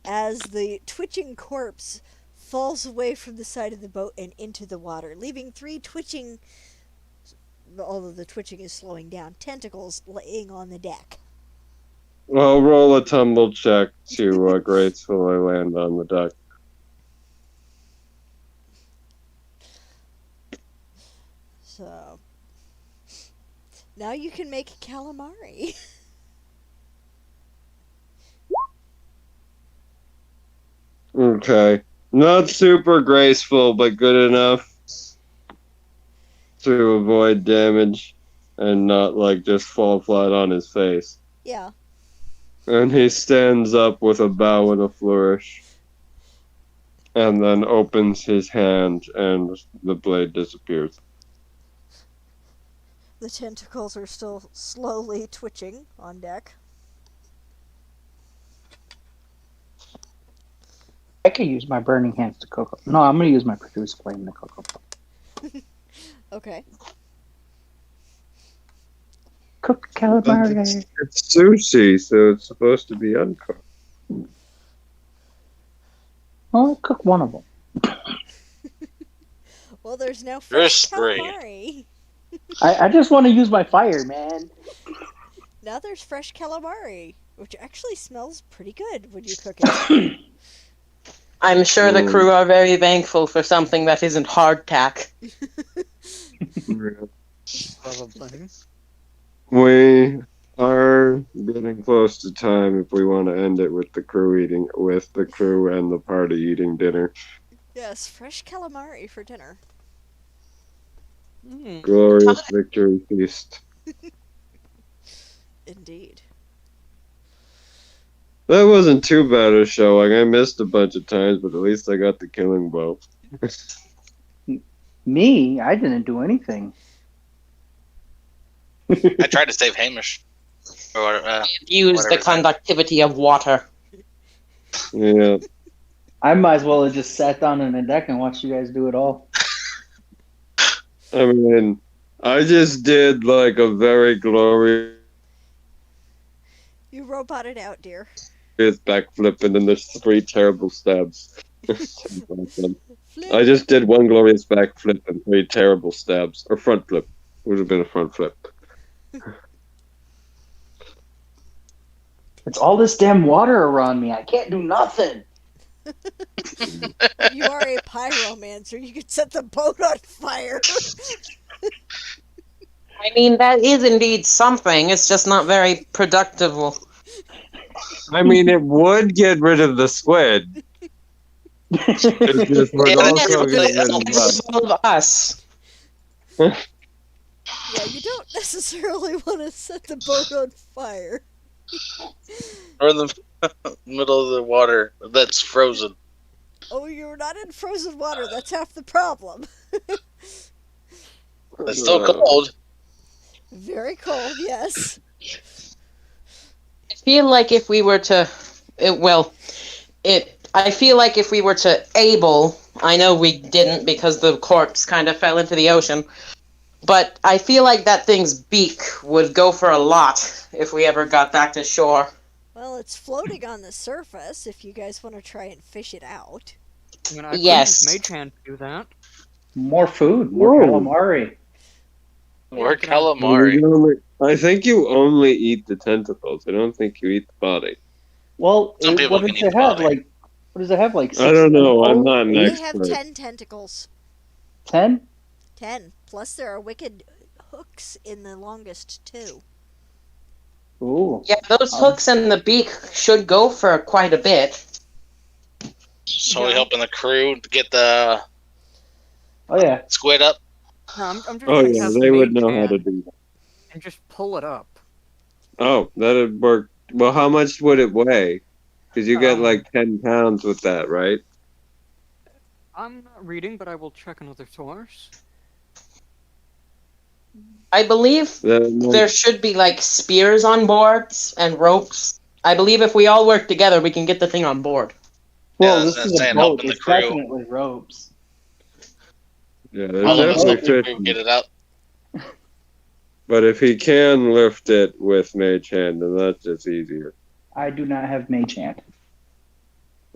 as the twitching corpse falls away from the side of the boat and into the water, leaving 3 twitching, although the twitching is slowing down, tentacles laying on the deck. I'll roll a tumble check to gracefully land on the deck. So now you can make calamari. Okay. Not super graceful, but good enough to avoid damage and not like just fall flat on his face. Yeah. And he stands up with a bow and a flourish, and then opens his hand, and the blade disappears. The tentacles are still slowly twitching on deck. I could use my burning hands to cook. No, I'm gonna use my produce flame to cook up. Okay. Cook But calamari. it's sushi, so it's supposed to be uncooked. Well, I'll cook one of them. Well, there's now There's fresh three. calamari. I just want to use my fire, man. Now there's fresh calamari, which actually smells pretty good when you cook it. I'm sure the crew are very thankful for something that isn't hardtack. Probably. We are getting close to time if we want to end it with the crew and the party eating dinner. Yes, fresh calamari for dinner. Glorious victory feast. Indeed. That wasn't too bad a showing. I missed a bunch of times, but at least I got the killing blow. Me? I didn't do anything. I tried to save Hamish. Or, Use the whatever. conductivity of water. Yeah. I might as well have just sat down on the deck and watched you guys do it all. I mean, I just did like a very glorious You roboted out, dear. backflip, and then there's 3 terrible stabs. Flip. I just did 1 glorious backflip and 3 terrible stabs. Or front flip. Would have been a front flip. It's all this damn water around me. I can't do nothing. You are a pyromancer. You could set the boat on fire. I mean, that is indeed something. It's just not very productive. I mean, it would get rid of the squid. It just would Yeah, also everybody get rid of else. us. Of us. Yeah, you don't necessarily want to set the boat on fire. Or in the middle of the water that's frozen. Oh, you're not in frozen water. That's half the problem. It's still cold. Very cold, yes. I feel like if we were to, I feel like if we were to I know we didn't because the corpse kind of fell into the ocean, but I feel like that thing's beak would go for a lot if we ever got back to shore. Well, it's floating on the surface if you guys want to try and fish it out. I mean, I could Yes. use Mage Hand to do that. More food, more Whoa. calamari. Or Yeah, calamari. I think you only eat the tentacles. I don't think you eat the body. Well, Some people what can does eat it the have? body. Like, what does it have? Like, 6 I don't know. I'm tentacles? not an They 8? have expert. 10 tentacles. 10? 10. Plus there are wicked hooks in the longest 2. Ooh. Yeah, those hooks and the beak should go for quite a bit. So we helping the crew to get the Oh, yeah. squid up. No, I'm just Oh gonna yeah, cast they would Mage know how to Hand do that. and just pull it up. Oh, that'd work. Well, how much would it weigh? Because you get like 10 pounds with that, right? I'm not reading, but I will check another source. I believe Then, there should be like spears on boards and ropes. I believe if we all work together, we can get the thing on board. Well, Yeah, this that's is a saying boat. helping the It's crew. definitely ropes. yeah, I'll there's All of us definitely helping the fish. crew get it out. But if he can lift it with Mage Hand, then that's just easier. I do not have mage hand.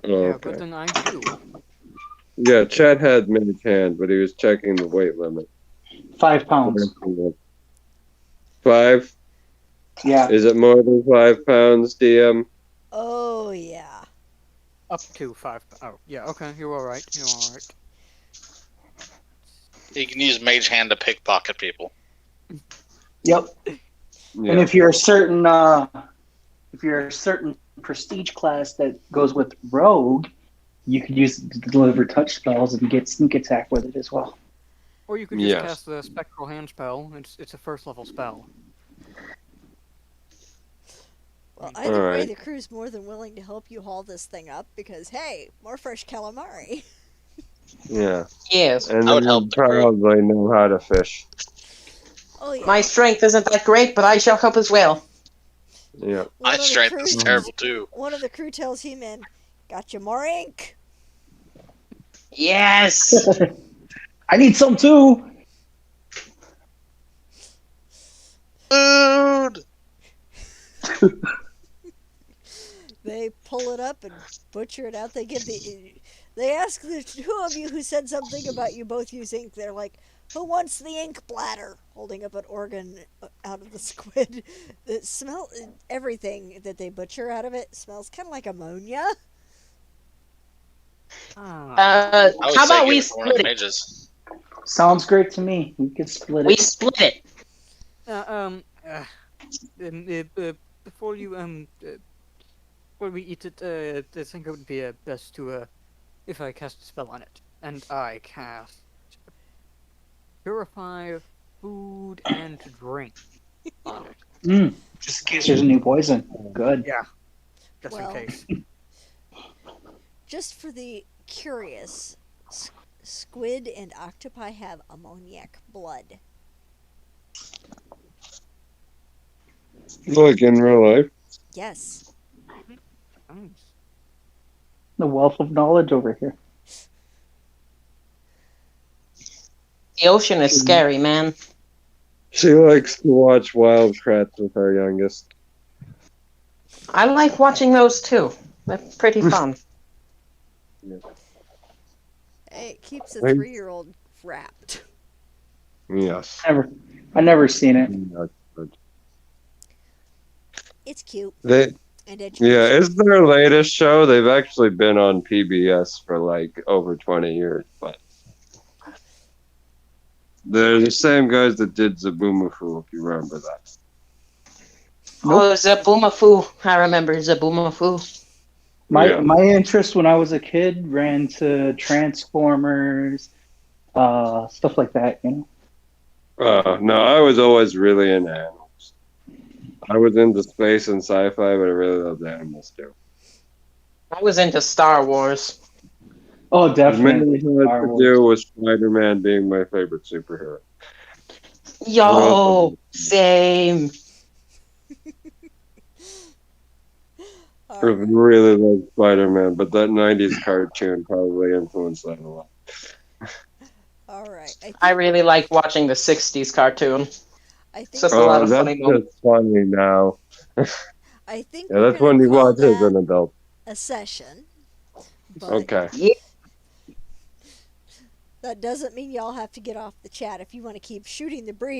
Oh, Yeah, but okay. then I do. Yeah, Chet had Mage Hand, but he was checking the weight limit. 5 pounds. 5? Yeah. Is it more than 5 pounds, DM? Oh, yeah. Up to 5. Oh, yeah, okay, you're alright. You're alright. You can use Mage Hand to pickpocket people. Yep. Yeah. And if you're a certain prestige class that goes with rogue, you could use deliver touch spells and get sneak attack with it as well. Or you could just Yes. cast the Spectral Hand spell. It's a first level spell. Well, either way, Alright. the crew's more than willing to help you haul this thing up because, hey, more fresh calamari. Yeah. Yes. And I would then help you the crew. probably know how to fish. Oh, yeah. My strength isn't that great, but I shall help as well. Yeah. My strength is terrible too. One of the crew tells He-Man, got you more ink? Yes. I need some too. Food! They pull it up and butcher it out. They ask the two of you who said something about you both use ink. They're like, who wants the ink bladder? Holding up an organ out of the squid. It everything that they butcher out of it smells kind of like ammonia. I would How say about give we it to one of split the it? mages. Sounds great to me. We could split We it. split it. Before you before we eat it, I think it would be best to if I cast a spell on it, and I cast purify food and drink on it. Just in case there's a new poison. Good. Yeah, just Well, in case. Just for the curious, squid and octopi have ammoniac blood. Like in real life. Yes. Nice. The wealth of knowledge over here. The ocean is scary, man. She likes to watch Wild Kratts with our youngest. I like watching those too. They're pretty fun. It keeps a Right. 3-year-old wrapped. Yes. I never seen it. It's cute They, and educational. yeah, it's their latest show. They've actually been on PBS for like over 20 years, but they're the same guys that did Zaboomafoo, if you remember that. Oh, Zaboomafoo. I remember Zaboomafoo. My interest when I was a kid ran to Transformers, stuff like that. You know. No, I was always really into animals. I was into space and sci-fi, but I really loved animals too. I was into Star Wars. Oh, It definitely. mainly had to do with Spider-Man being my favorite superhero. Yo, same. I really love Spider-Man, but that 90s cartoon probably influenced that a lot. Alright. I really like watching the 60s cartoon. I It's think just a lot of That's funny moments. just funny now. I think Yeah, we're that's gonna when you call watch as that an adult. a session. But Okay. that doesn't mean y'all have to get off the chat. If you want to keep shooting the breeze,